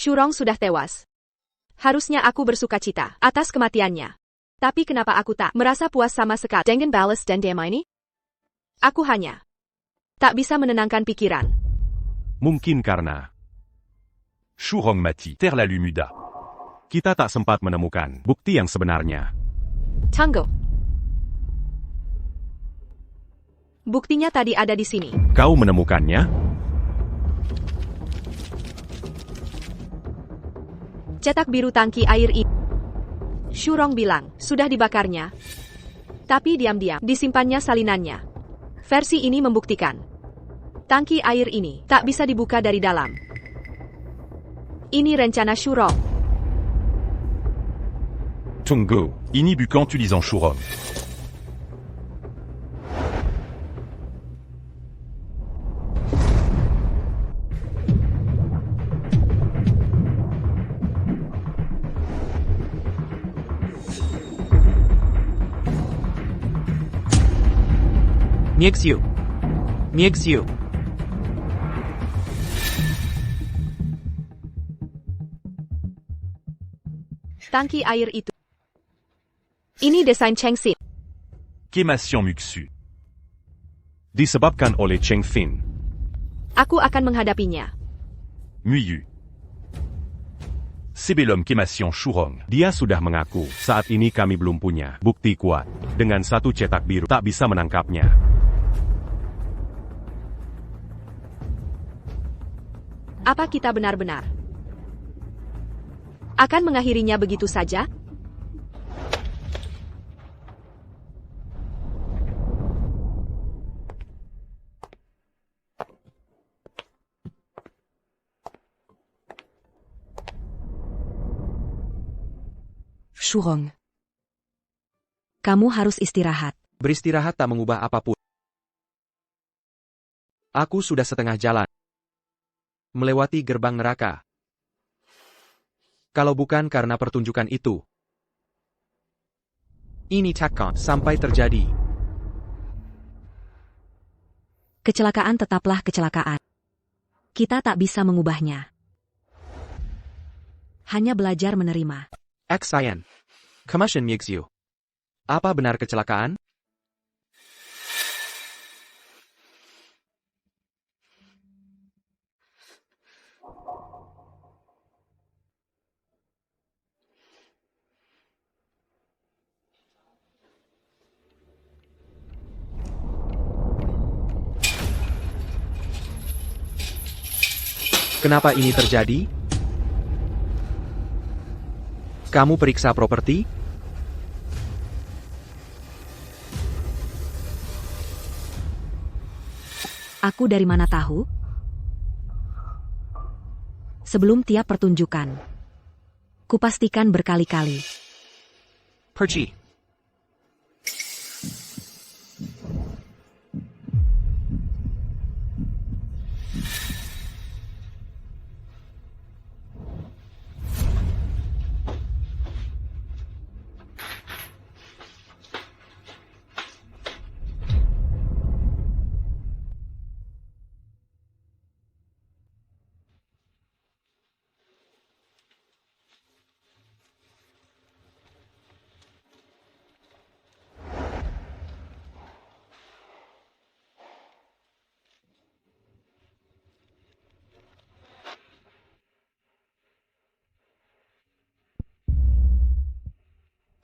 Shurong sudah tewas. Harusnya aku bersukacita atas kematiannya. Tapi kenapa aku tak merasa puas sama sekali dengan balas dan dema ini? Aku hanya tak bisa menenangkan pikiran. Mungkin karena Shurong mati, terlalu muda. kita tak sempat menemukan bukti yang sebenarnya. Tunggu. Buktinya tadi ada di sini. Kau menemukannya? Cetak biru tangki air ini. Shurong bilang, sudah dibakarnya. Tapi diam-diam, disimpannya salinannya. Versi ini membuktikan. Tangki air ini tak bisa dibuka dari dalam. Ini rencana Shurong. Tunggu, ini bukan tulisan Shurong. Miexyu. Miexyu. Tangki air itu. Ini desain Cheng Xin. Kémation Muxu. Disebabkan oleh Cheng Fin. Aku akan menghadapinya. Muyu. Sebelum Kémation Shurong. Dia sudah mengaku, saat ini kami belum punya bukti kuat. Dengan satu cetak biru tak bisa menangkapnya. Apa kita benar-benar akan mengakhirinya begitu saja? Shurong. Kamu harus istirahat. Beristirahat tak mengubah apapun. Aku sudah setengah jalan. Melewati gerbang neraka. Kalau bukan karena pertunjukan itu. Ini takkan sampai terjadi. Kecelakaan tetaplah kecelakaan. Kita tak bisa mengubahnya. Hanya belajar menerima. Xayan. Commotion Miexyu. Apa benar kecelakaan? Kenapa ini terjadi? Kamu periksa properti? Aku dari mana tahu? Sebelum tiap pertunjukan. Kupastikan berkali-kali. Perci.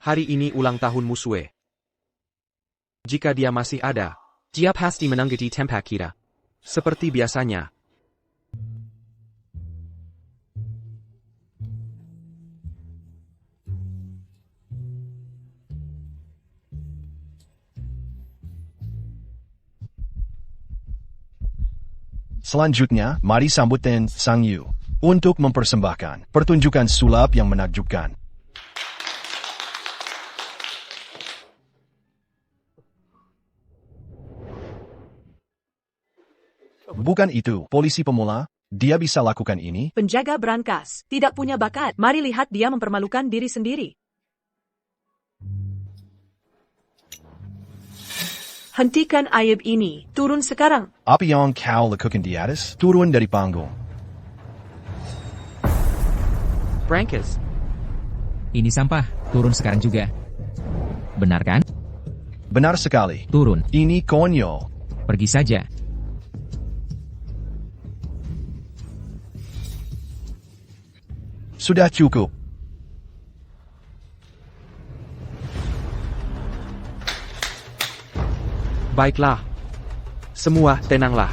Hari ini ulang tahun Musue. Jika dia masih ada, dia pasti menanggeti tempat kita. Seperti biasanya. Selanjutnya, mari sambutin Sang Yu untuk mempersembahkan pertunjukan sulap yang menakjubkan. Bukan itu, polisi pemula, dia bisa lakukan ini? Penjaga brankas, tidak punya bakat. Mari lihat dia mempermalukan diri sendiri. Hentikan aib ini, turun sekarang. Apa yang kau lakukan di atas? Turun dari panggung. Brankas. Ini sampah, turun sekarang juga. Benar kan? Benar sekali. Turun. Ini konyol. Pergi saja. Sudah cukup. Baiklah. Semua tenanglah.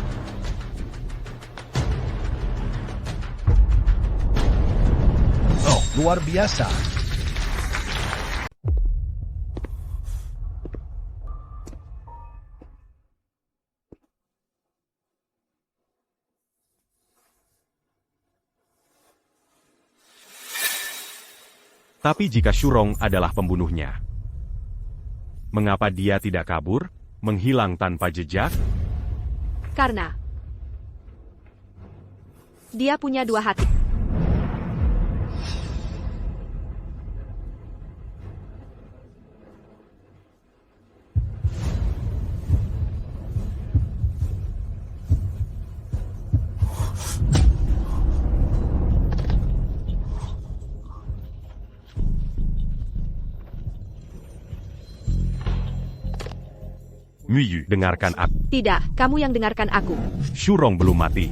Oh, luar biasa. Tapi jika Shurong adalah pembunuhnya, mengapa dia tidak kabur, menghilang tanpa jejak? Karena dia punya dua hati. Muyu, dengarkan aku. Tidak, kamu yang dengarkan aku. Shurong belum mati.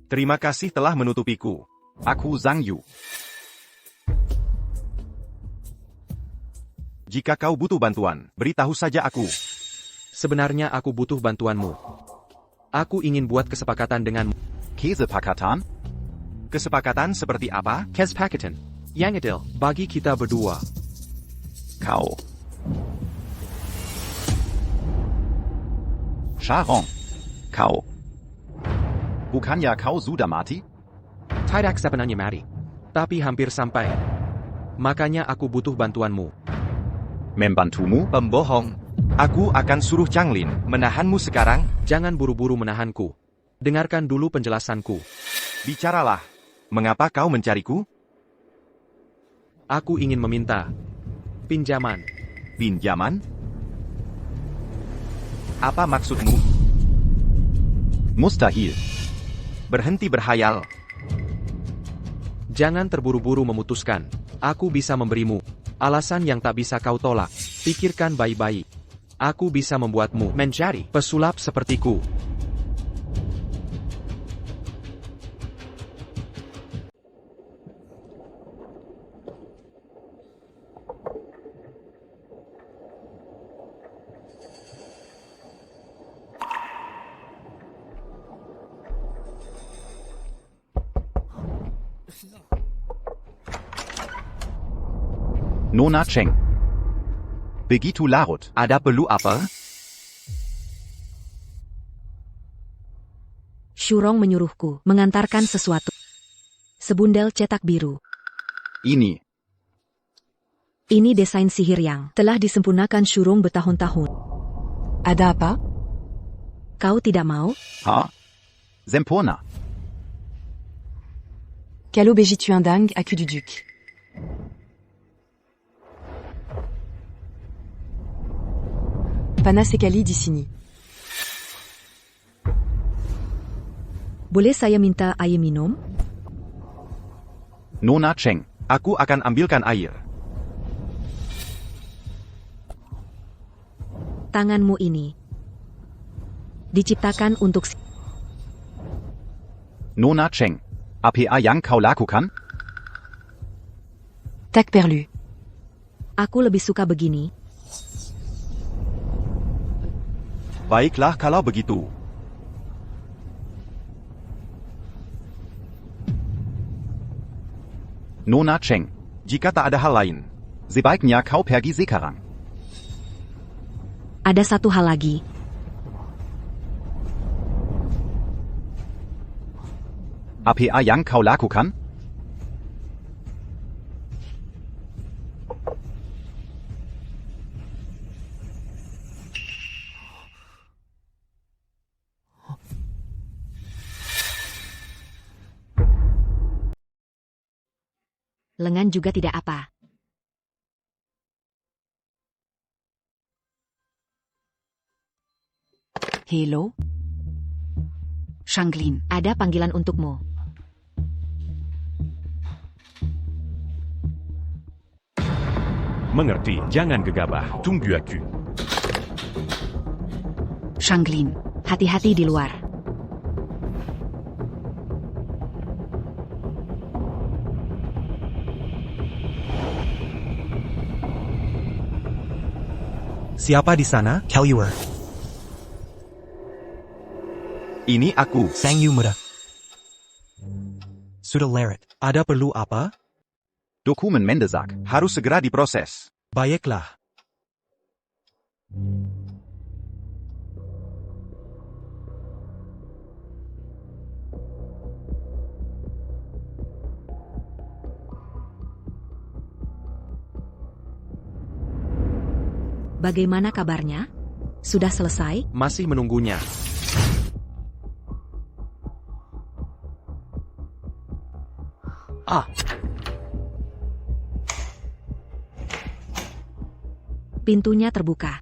Terima kasih telah menutupiku. Aku Zhang Yu. Jika kau butuh bantuan, beritahu saja aku. Sebenarnya aku butuh bantuanmu. Aku ingin buat kesepakatan denganmu. Kesepakatan? Kesepakatan seperti apa? Kesepakatan yang adil bagi kita berdua. Kau. Sharon. Kau. Bukannya kau sudah mati? Tidak sebenarnya mati. Tapi hampir sampai. Makanya aku butuh bantuanmu. Membantumu? Pembohong. Aku akan suruh Changlin menahanmu sekarang. Jangan buru-buru menahanku. Dengarkan dulu penjelasanku. Bicaralah. Mengapa kau mencariku? Aku ingin meminta pinjaman. Pinjaman? Apa maksudmu? Mustahil. Berhenti berhayal. Jangan terburu-buru memutuskan. Aku bisa memberimu alasan yang tak bisa kau tolak. Pikirkan baik-baik. Aku bisa membuatmu menjadi pesulap sepertiku. Nona Cheng. Begitu larut. Ada perlu apa? Shurong menyuruhku mengantarkan sesuatu. Sebundel cetak biru. Ini. Ini desain sihir yang telah disempurnakan Shurong bertahun-tahun. Ada apa? Kau tidak mau? Ha? Sempurna. Quel obégi-tu-un-dingue à cul du duc? Pana sekali di sini. Boleh saya minta air minum? Nona Cheng, aku akan ambilkan air. Tanganmu ini diciptakan untuk Nona Cheng, apa yang kau lakukan? Tak perlu. Aku lebih suka begini. Baiklah kalau begitu. Nona Cheng, jika tak ada hal lain, sebaiknya kau pergi sekarang. Ada satu hal lagi. Apa yang kau lakukan? Lengan juga tidak apa. Hello? Shanglin. Ada panggilan untukmu. Mengerti, jangan gegabah. Tunggu aku. Shanglin. Hati-hati di luar. Siapa di sana? Kaluar. Ini aku. Sang Yu Muda. Sudah leret. Ada perlu apa? Dokumen mendesak. Harus segera diproses. Baiklah. Bagaimana kabarnya? Sudah selesai? Masih menunggunya. Pintunya terbuka.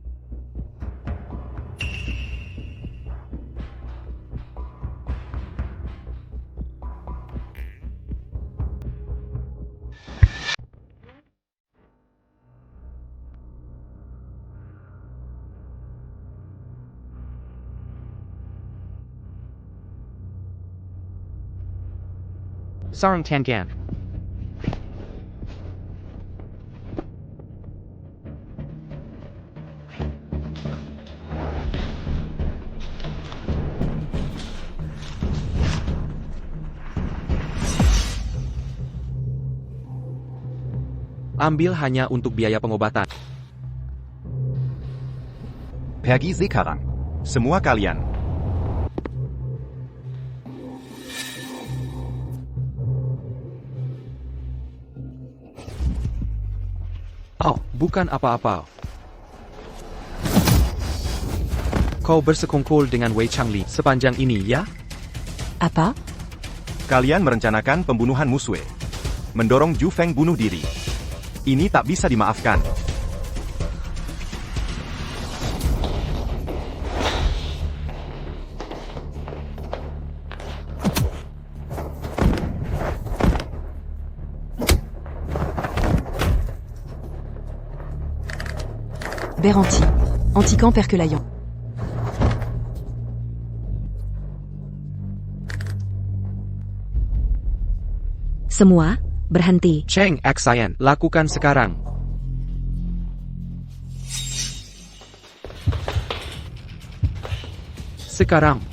Sarang Tangan. Ambil hanya untuk biaya pengobatan. Pergi sekarang. Semua kalian. Oh, bukan apa-apa. Kau bersekongkol dengan Wei Changli sepanjang ini, ya? Apa? Kalian merencanakan pembunuhan Musue. Mendorong Ju Feng bunuh diri. Ini tak bisa dimaafkan. Beranti. Anticamp perculaillant. Semua, berhenti. Cheng Xayan, lakukan sekarang. Sekarang.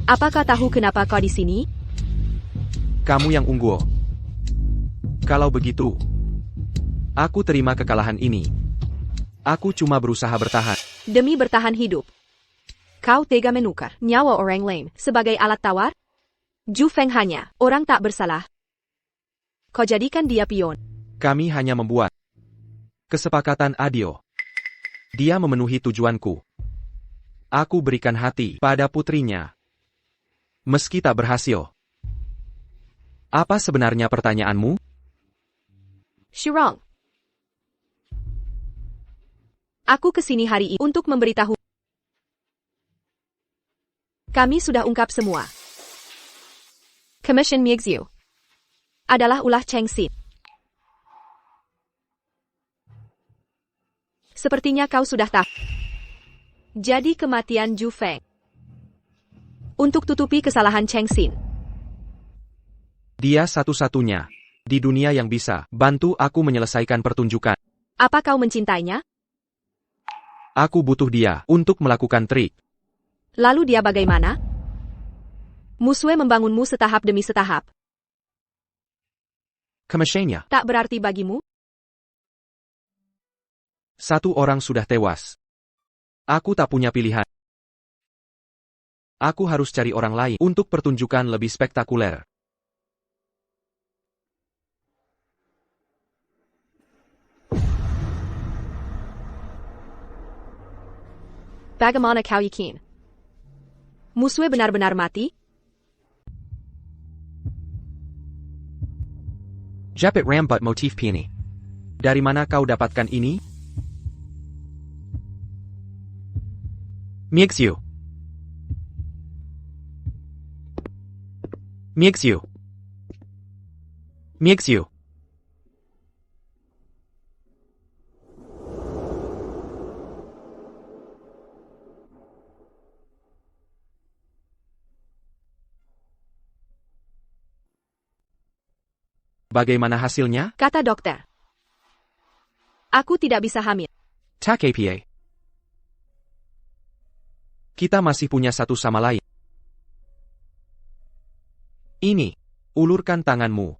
Apakah tahu kenapa kau di sini? Kamu yang unggul. Kalau begitu, aku terima kekalahan ini. Aku cuma berusaha bertahan. Demi bertahan hidup. Kau tega menukar nyawa orang lain sebagai alat tawar? Ju Feng hanya orang tak bersalah. Kau jadikan dia pion. Kami hanya membuat kesepakatan adil. Dia memenuhi tujuanku. Aku berikan hati pada putrinya. Meski tak berhasil. Apa sebenarnya pertanyaanmu? Shirong. Aku kesini hari ini untuk memberitahu. Kami sudah ungkap semua. Commission Miexu adalah ulah Cheng Xin. Sepertinya kau sudah tahu. Jadi kematian Ju Feng. Untuk tutupi kesalahan Cheng Xin. Dia satu-satunya di dunia yang bisa bantu aku menyelesaikan pertunjukan. Apa kau mencintainya? Aku butuh dia untuk melakukan trik. Lalu dia bagaimana? Musue membangunmu setahap demi setahap. Kemeshenya. Tak berarti bagimu? Satu orang sudah tewas. Aku tak punya pilihan. Aku harus cari orang lain untuk pertunjukan lebih spektakuler. Bagaimana kau yakin? Musue benar-benar mati? Japit rambut motif peony. Dari mana kau dapatkan ini? Miexu. Miexu. Miexu. Bagaimana hasilnya? Kata dokter. Aku tidak bisa hamil. Tak apa. Kita masih punya satu sama lain. Ini. Ulurkan tanganmu.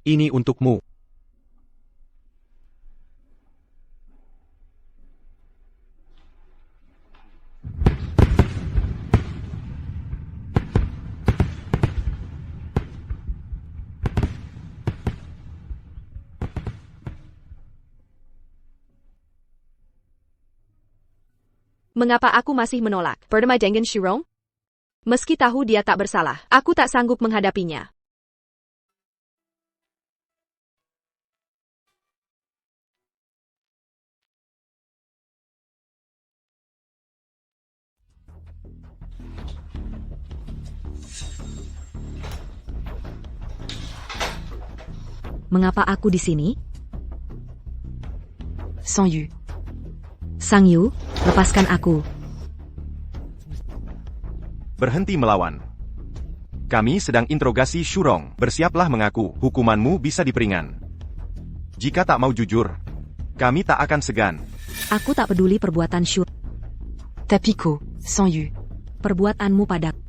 Ini untukmu. Mengapa aku masih menolak? Berdamai dengan Shurong? Meski tahu dia tak bersalah, aku tak sanggup menghadapinya. Mengapa aku di sini? Sang Yu. Sang Yu, lepaskan aku. Berhenti melawan. Kami sedang interogasi Shurong. Bersiaplah mengaku, hukumanmu bisa diperingan. Jika tak mau jujur, kami tak akan segan. Aku tak peduli perbuatan Shu. Tapiko, Sang Yu. Perbuatanmu padaku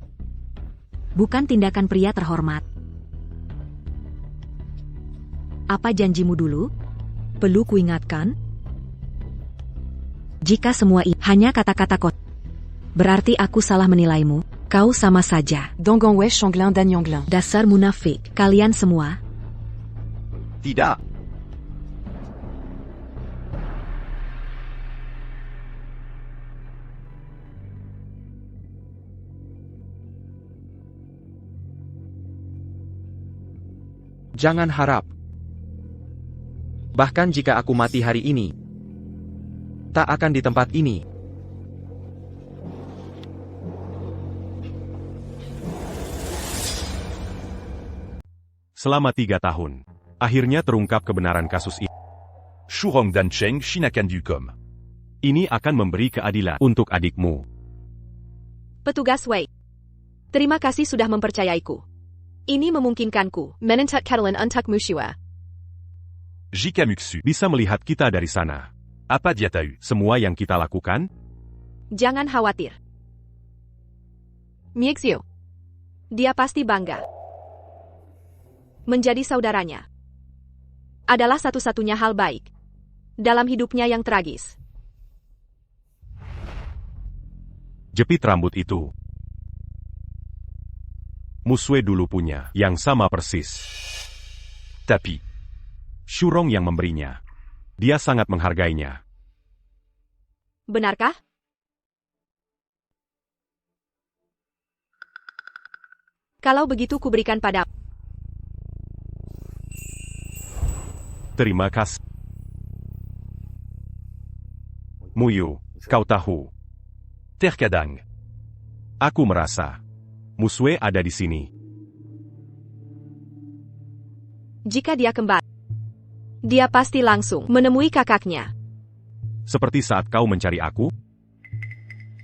bukan tindakan pria terhormat. Apa janjimu dulu? Perlu kuingatkan? Jika semua ini hanya kata-kata kot, berarti aku salah menilaimu. Kau sama saja. Dongongwe Shanglin dan Yonglin. Dasar munafik, kalian semua. Tidak. Jangan harap. Bahkan jika aku mati hari ini, tak akan di tempat ini. Selama 3 tahun, akhirnya terungkap kebenaran kasus ini. Shurong dan Cheng Shinakan Ducom. Ini akan memberi keadilan untuk adikmu. Petugas Wei. Terima kasih sudah mempercayaiku. Ini memungkinkanku menentak Catalan untuk Mushua. Jika Muksu. Bisa melihat kita dari sana. Apa dia tahu? Semua yang kita lakukan? Jangan khawatir. Miexio. Dia pasti bangga. Menjadi saudaranya adalah satu-satunya hal baik dalam hidupnya yang tragis. Jepit rambut itu. Musue dulu punya, yang sama persis. Tapi, Shurong yang memberinya. Dia sangat menghargainya. Benarkah? Kalau begitu kuberikan padamu. Terima kasih. Muyu, kau tahu. Terkadang. Aku merasa. Musue ada di sini. Jika dia kembali, dia pasti langsung menemui kakaknya. Seperti saat kau mencari aku?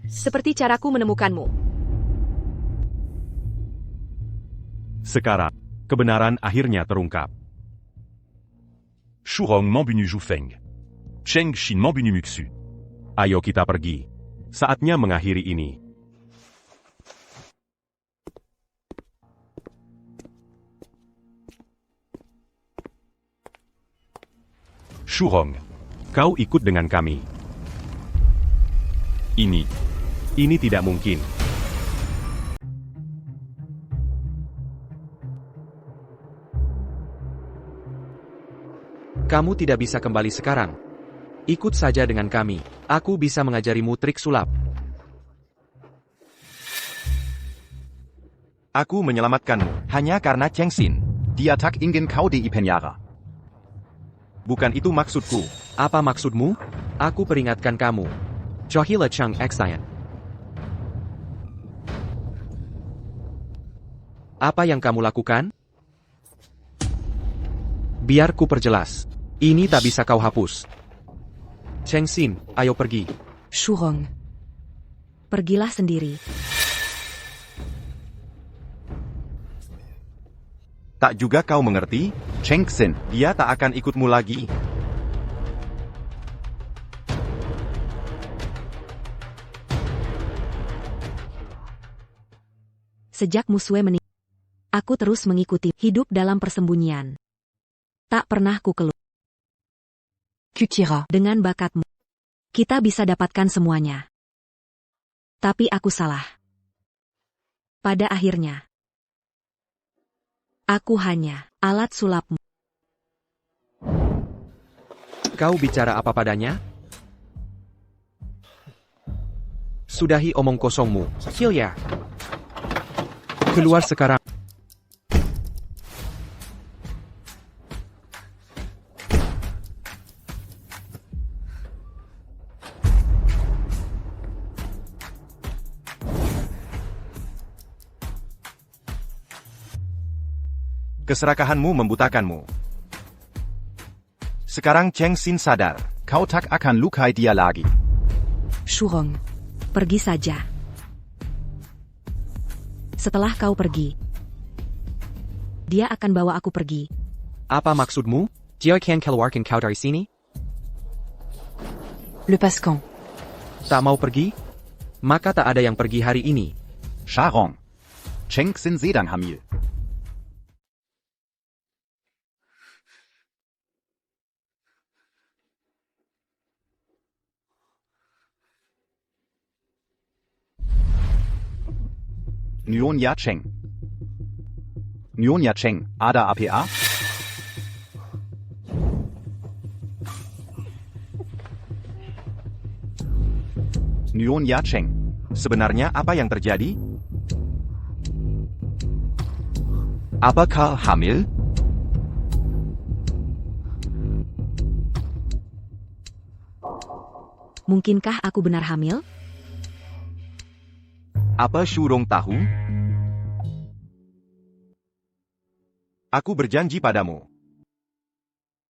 Seperti caraku menemukanmu. Sekarang, kebenaran akhirnya terungkap. Shurong membunu Jufeng. Cheng Shin membunu Muksu. Ayo kita pergi. Saatnya mengakhiri ini. Shurong. Kau ikut dengan kami. Ini tidak mungkin. Kamu tidak bisa kembali sekarang. Ikut saja dengan kami. Aku bisa mengajarimu trik sulap. Aku menyelamatkanmu hanya karena Cheng Xin. Dia tak ingin kau di penjara. Bukan itu maksudku. Apa maksudmu? Aku peringatkan kamu. Johila Cheng Xian. Apa yang kamu lakukan? Biar ku perjelas. Ini tak bisa kau hapus. Cheng Xin, ayo pergi. Shurong. Pergilah sendiri. Tak juga kau mengerti? Cheng Xin. Dia tak akan ikutmu lagi. Sejak Musue meninggal, aku terus mengikuti hidup dalam persembunyian. Tak pernah ku keluar. Kukira. Dengan bakatmu, kita bisa dapatkan semuanya. Tapi aku salah. Pada akhirnya, aku hanya alat sulapmu. Kau bicara apa padanya? Sudahi omong kosongmu, Hilya. Keluar sekarang. Keserakahanmu membutakanmu. Sekarang Cheng Xin sadar. Kau tak akan lukai dia lagi. Shurong. Pergi saja. Setelah kau pergi, dia akan bawa aku pergi. Apa maksudmu? Dia akan keluarkan kau dari sini? Le Pascan. Tak mau pergi? Maka tak ada yang pergi hari ini. Sharon. Cheng Xin sedang hamil. Nyonya Cheng. Nyonya Cheng, ada apa? Nyonya Cheng, sebenarnya apa yang terjadi? Apakah hamil? Mungkinkah aku benar hamil? Apa Shurong tahu? Aku berjanji padamu.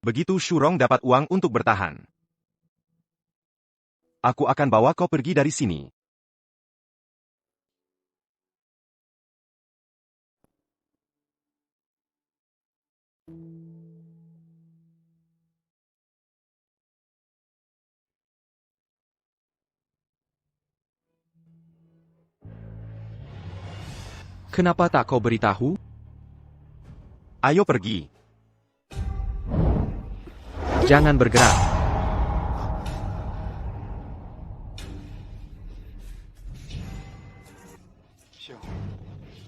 Begitu Shurong dapat uang untuk bertahan, aku akan bawa kau pergi dari sini. Kenapa tak kau beritahu? Ayo pergi. Jangan bergerak.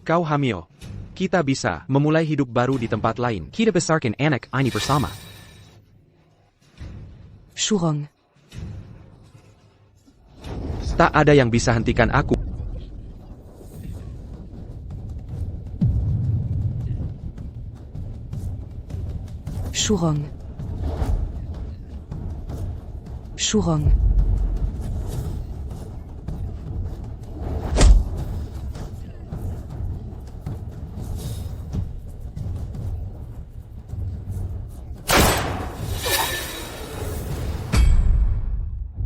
Kau hamil. Kita bisa memulai hidup baru di tempat lain. Kita besarkan anak ini bersama. Shurong. Tak ada yang bisa hentikan aku. Shurong. Shurong.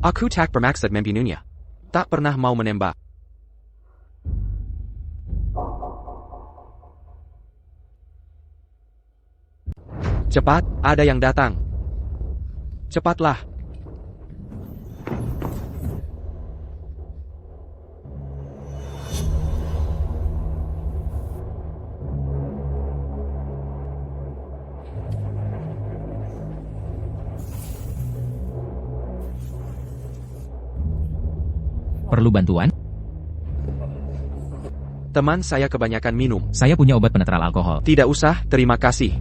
Aku tak bermaksud membunuhnya. Tak pernah mau menembak. Cepat, ada yang datang. Cepatlah. Perlu bantuan? Teman saya kebanyakan minum. Saya punya obat penetral alkohol. Tidak usah, terima kasih.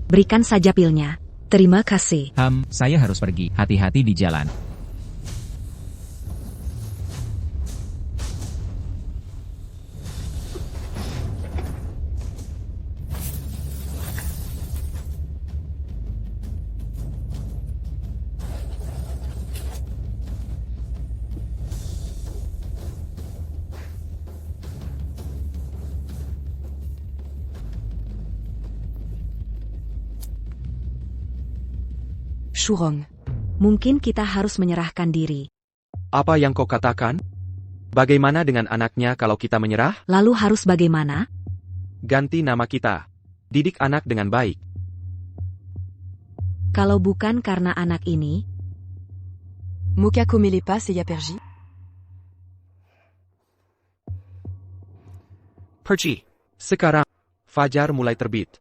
Berikan saja pilnya. Terima kasih. Saya harus pergi. Hati-hati di jalan. Shurong. Mungkin kita harus menyerahkan diri. Apa yang kau katakan? Bagaimana dengan anaknya kalau kita menyerah? Lalu harus bagaimana? Ganti nama kita. Didik anak dengan baik. Kalau bukan karena anak ini, Moka Komelepa Seyaperji. Perci. Sekarang, fajar mulai terbit.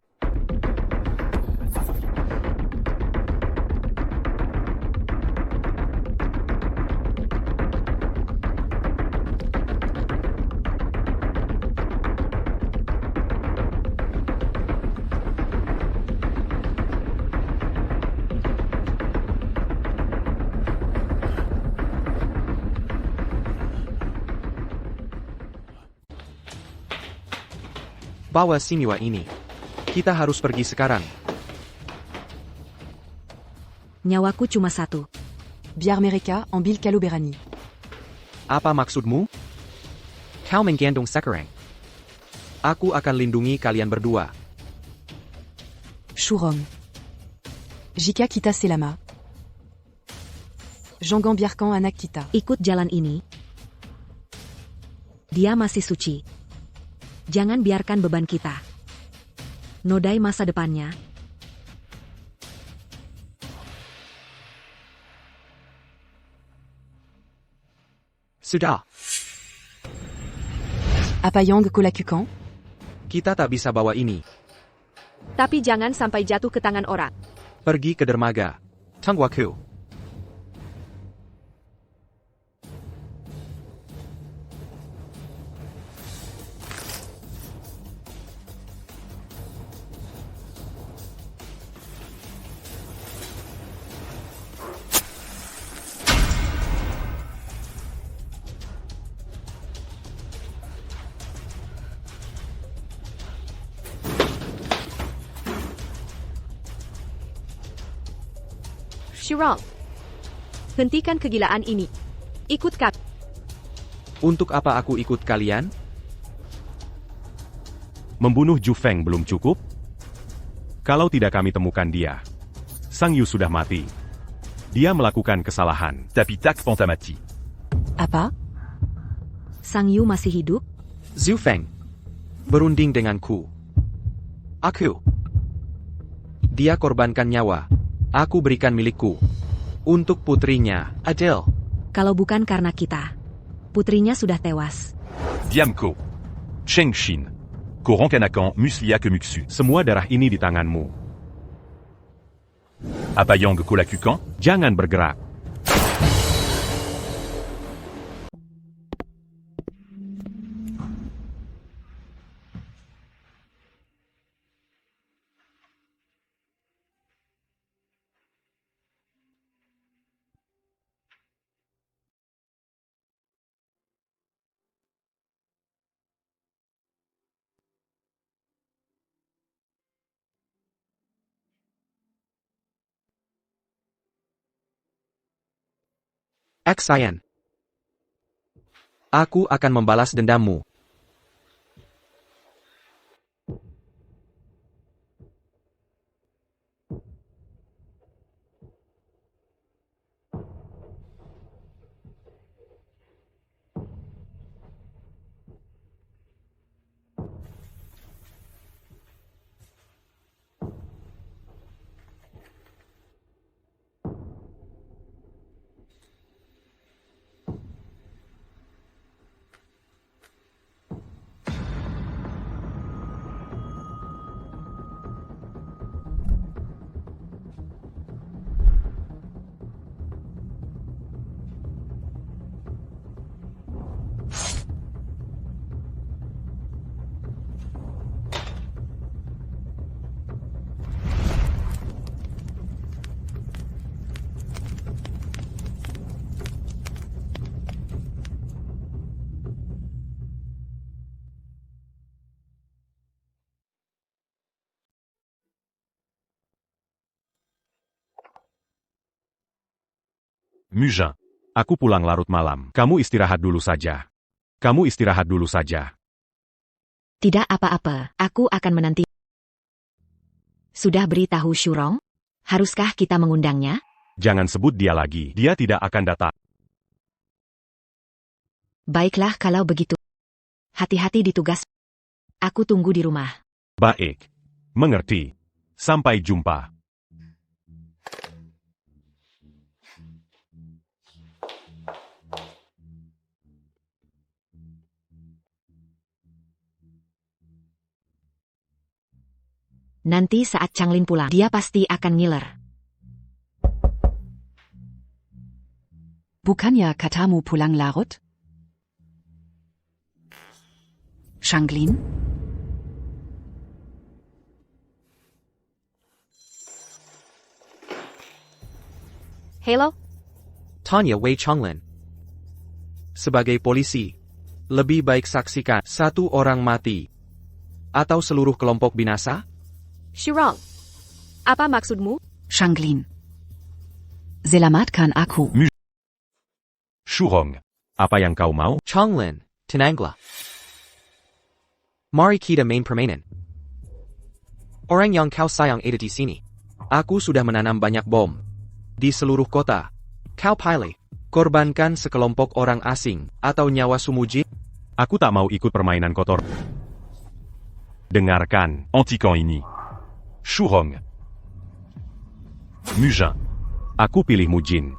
Bawa Simiwa ini. Kita harus pergi sekarang. nyawaku cuma satu. Biar mereka ambil kalau berani. Apa maksudmu? Kau menggandung sekarang. Aku akan lindungi kalian berdua. Shurong. Jika kita selama. Jangan biarkan anak kita. Ikut jalan ini. Dia masih suci. Jangan biarkan beban kita. Nodai masa depannya. Sudah. Apa yang kau lakukan? Kita tak bisa bawa ini. Tapi jangan sampai jatuh ke tangan orang. Pergi ke dermaga. Tunggu aku. Shirong. Hentikan kegilaan ini. Ikut kami. Untuk apa aku ikut kalian? Membunuh Ju Feng belum cukup? Kalau tidak kami temukan dia. Sang Yu sudah mati. Dia melakukan kesalahan. Tapi tak Fantamati. Apa? Sang Yu masih hidup? Zhu Feng. Berunding denganku. Aku. Dia korbankan nyawa. Aku berikan milikku. Untuk putrinya, Adele. Kalau bukan karena kita. Putrinya sudah tewas. Diamko. Cheng Shin. Koran Kanakan Muslia Kemuksu. Semua darah ini di tanganmu. Apa yang kau lakukan? Jangan bergerak. Xayan. Aku akan membalas dendammu. Mujin. Aku pulang larut malam. Kamu istirahat dulu saja. Kamu istirahat dulu saja. Tidak apa-apa, aku akan menanti. Sudah beritahu Shurong? Haruskah kita mengundangnya? Jangan sebut dia lagi. Dia tidak akan datang. Baiklah kalau begitu. Hati-hati di tugas. Aku tunggu di rumah. Baik. Mengerti. Sampai jumpa. Nanti saat Changlin pulang, dia pasti akan ngiler. Bukannya katamu pulang larut? Changlin? Hello? Tanya Wei Changlin. Sebagai polisi, lebih baik saksikan satu orang mati atau seluruh kelompok binasa? Shurong, apa maksudmu? Changlin. Selamatkan aku. Shurong. Apa yang kau mau? Changlin, tenanglah. Mari kita main permainan. Orang yang kau sayang ada di sini. Aku sudah menanam banyak bom. Di seluruh kota. Kau pilih. Korbankan sekelompok orang asing atau nyawa Sumujin. Aku tak mau ikut permainan kotor. Dengarkan. Antikan ini. Shurong. Mujin. Aku pilih Mujin.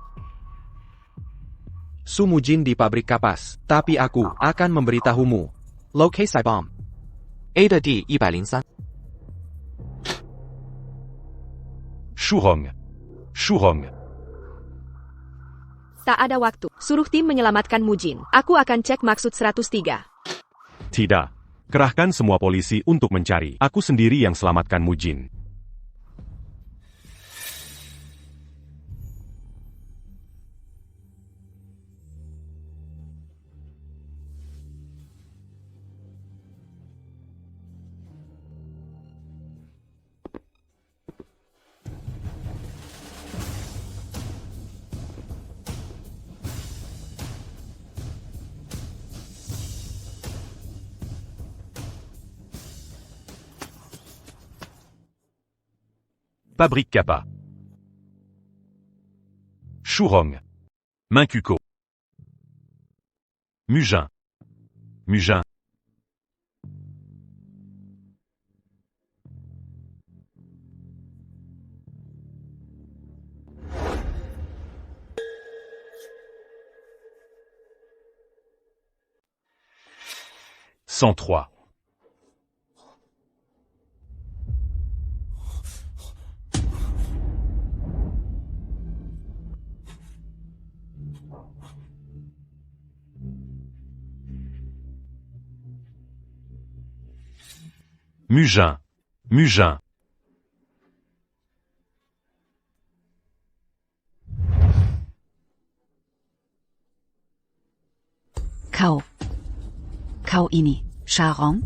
Sumujin di pabrik kapas. Tapi aku akan memberitahumu. Lokasi bom. Ada di 103. Shurong. Shurong. Tak ada waktu. Suruh tim menyelamatkan Mujin. Aku akan cek maksud 103. Tidak. Kerahkan semua polisi untuk mencari. Aku sendiri yang selamatkan Mujin. Pabrik Kappa. Shurong. Mincuco. Mujin. Mujin. (103) Mujin. Mujin. Kau ini, Shurong?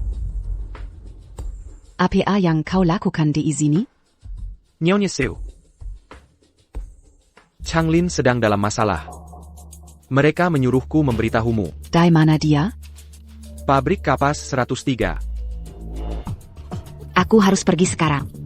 Apa yang kau lakukan di sini? Nyonya Seu. Changlin sedang dalam masalah. Mereka menyuruhku memberitahumu. Di mana dia? Pabrik kapas 103. Aku harus pergi sekarang.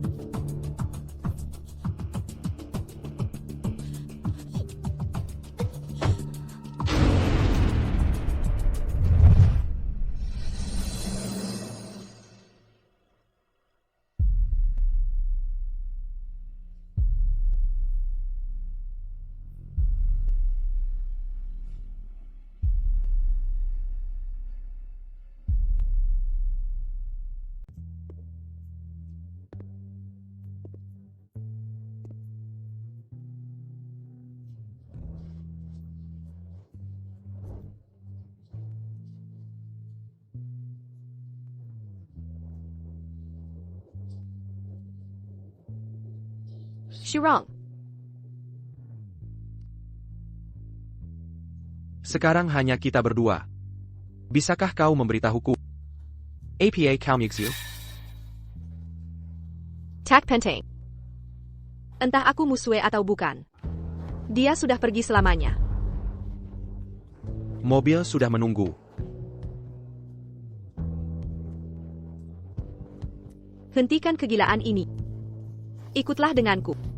Shurong. Sekarang hanya kita berdua. Bisakah kau memberitahuku? Apa kau Mixu? Tak penting. Entah aku musuh atau bukan. Dia sudah pergi selamanya. Mobil sudah menunggu. Hentikan kegilaan ini. Ikutlah denganku.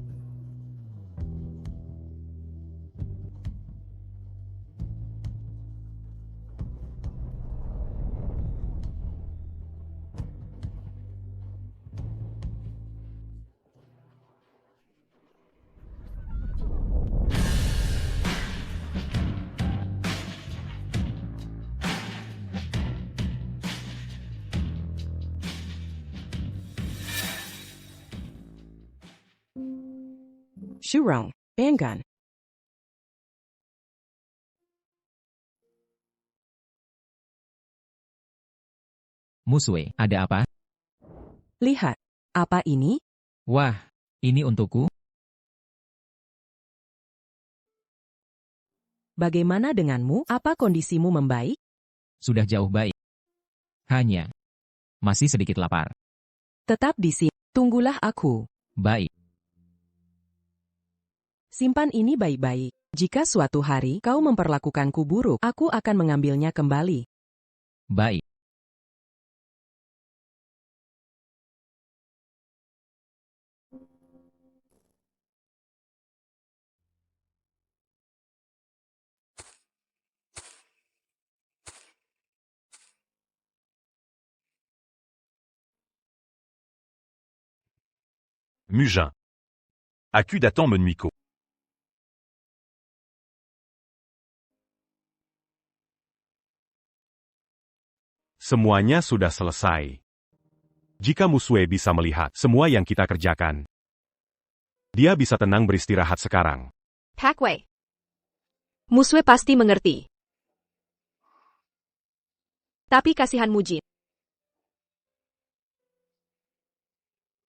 Shurong, Bangun. Musue, ada apa? Lihat, apa ini? Wah, ini untukku? Bagaimana denganmu? Apa kondisimu membaik? Sudah jauh baik. Hanya, masih sedikit lapar. Tetap di sini. Tunggulah aku. Baik. Simpan ini baik-baik. Jika suatu hari kau memperlakukanku buruk, aku akan mengambilnya kembali. Baik. Mugin. Accu datant Menuico. Semuanya sudah selesai. Jika Musue bisa melihat semua yang kita kerjakan, dia bisa tenang beristirahat sekarang. Pakway. Musue pasti mengerti. Tapi kasihan Mujin.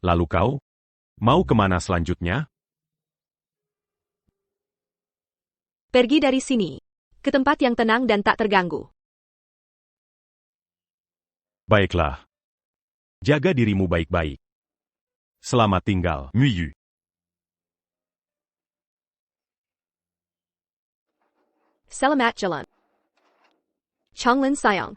Lalu kau? Mau kemana selanjutnya? Pergi dari sini. Ke tempat yang tenang dan tak terganggu. Baiklah. Jaga dirimu baik-baik. Selamat tinggal, Muyu. Selamat jalan. Changlin sayang.